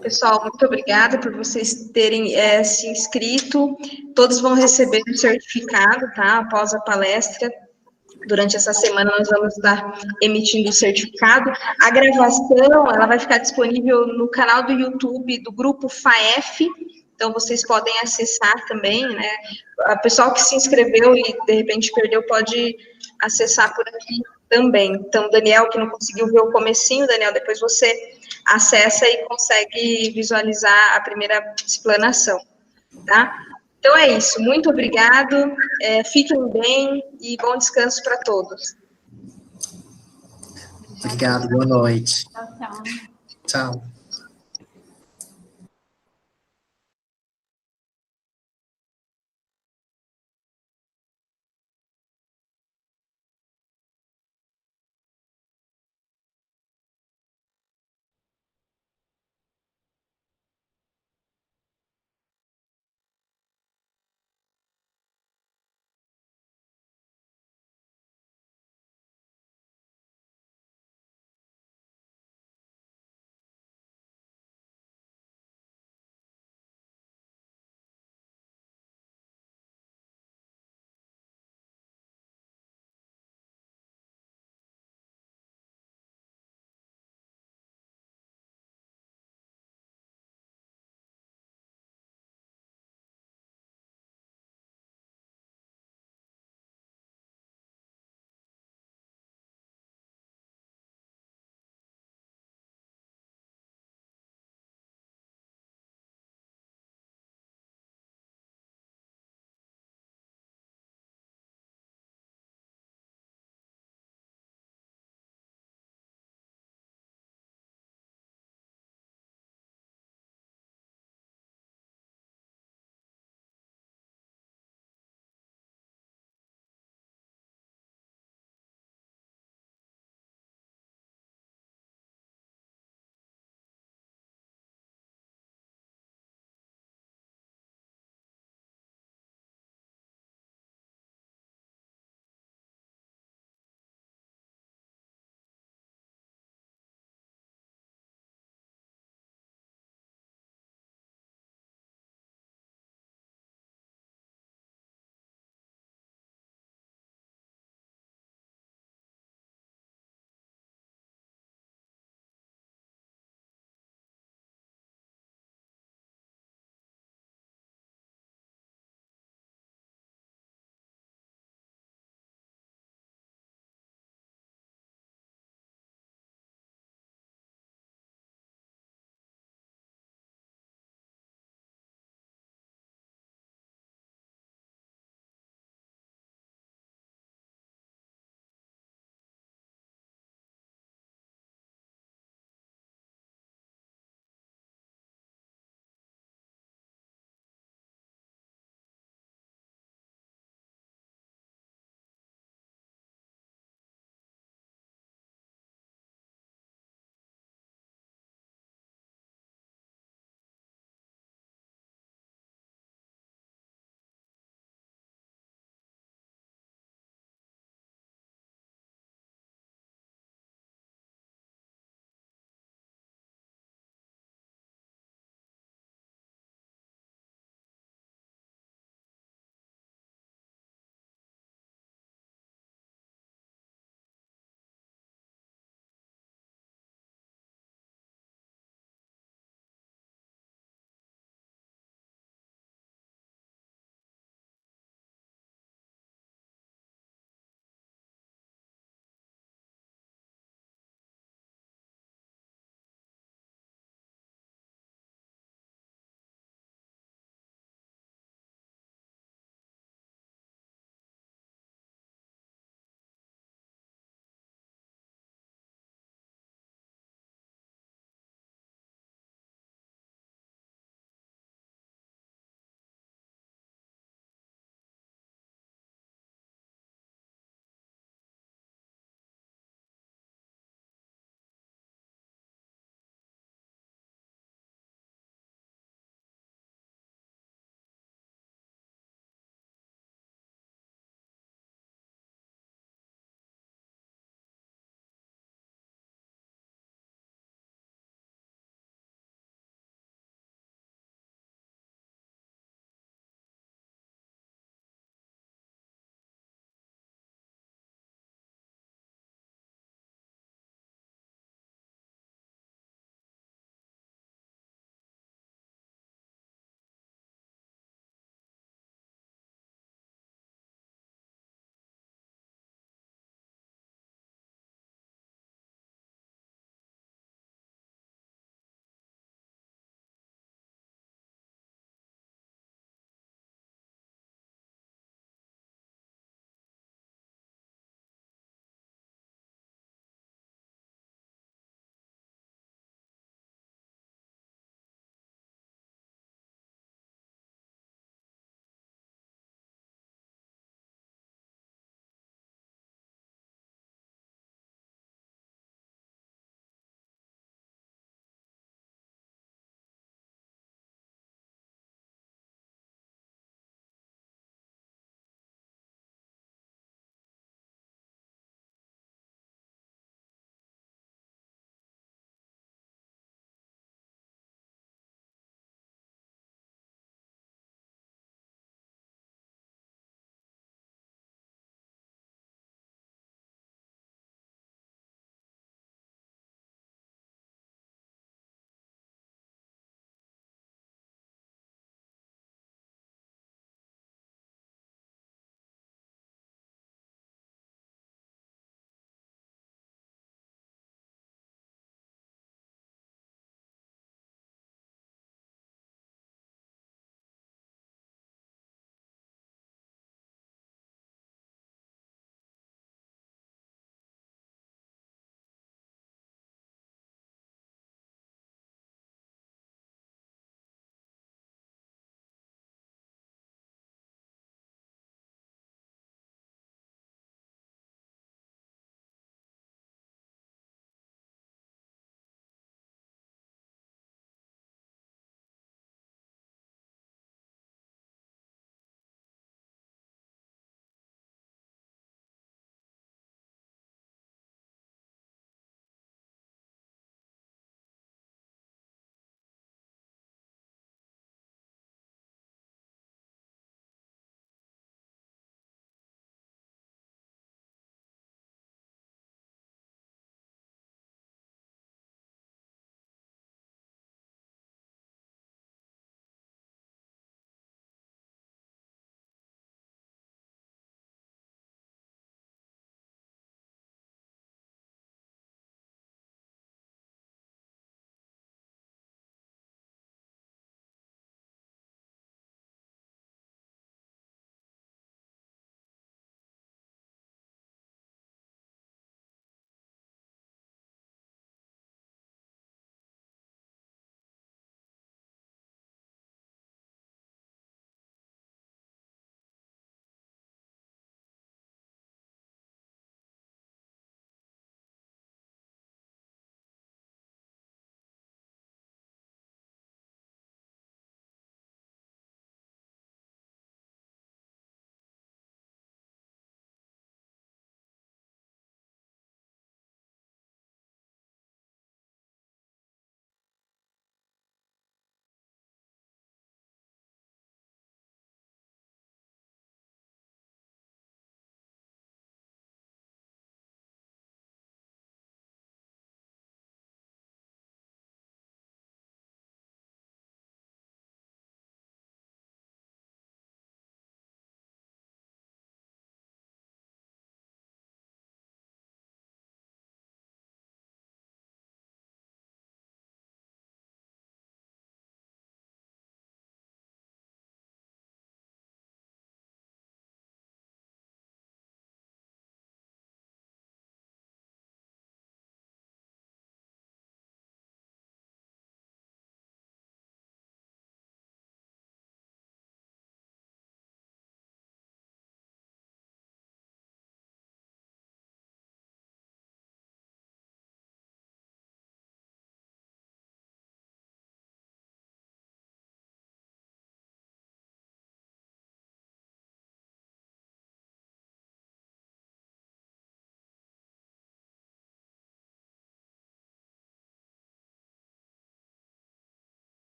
Pessoal, muito obrigada por vocês terem se inscrito. Todos vão receber um certificado, tá? Após a palestra. Durante essa semana nós vamos estar emitindo o certificado. A gravação, ela vai ficar disponível no canal do YouTube do Grupo FAEF, então vocês podem acessar também, né? O pessoal que se inscreveu e de repente perdeu pode acessar por aqui também. Então, Daniel, que não conseguiu ver o comecinho, Daniel, depois você acessa e consegue visualizar a primeira explanação, tá? Então é isso, muito obrigado, fiquem bem e bom descanso para todos. Obrigado, boa noite. Tchau, tchau. Tchau.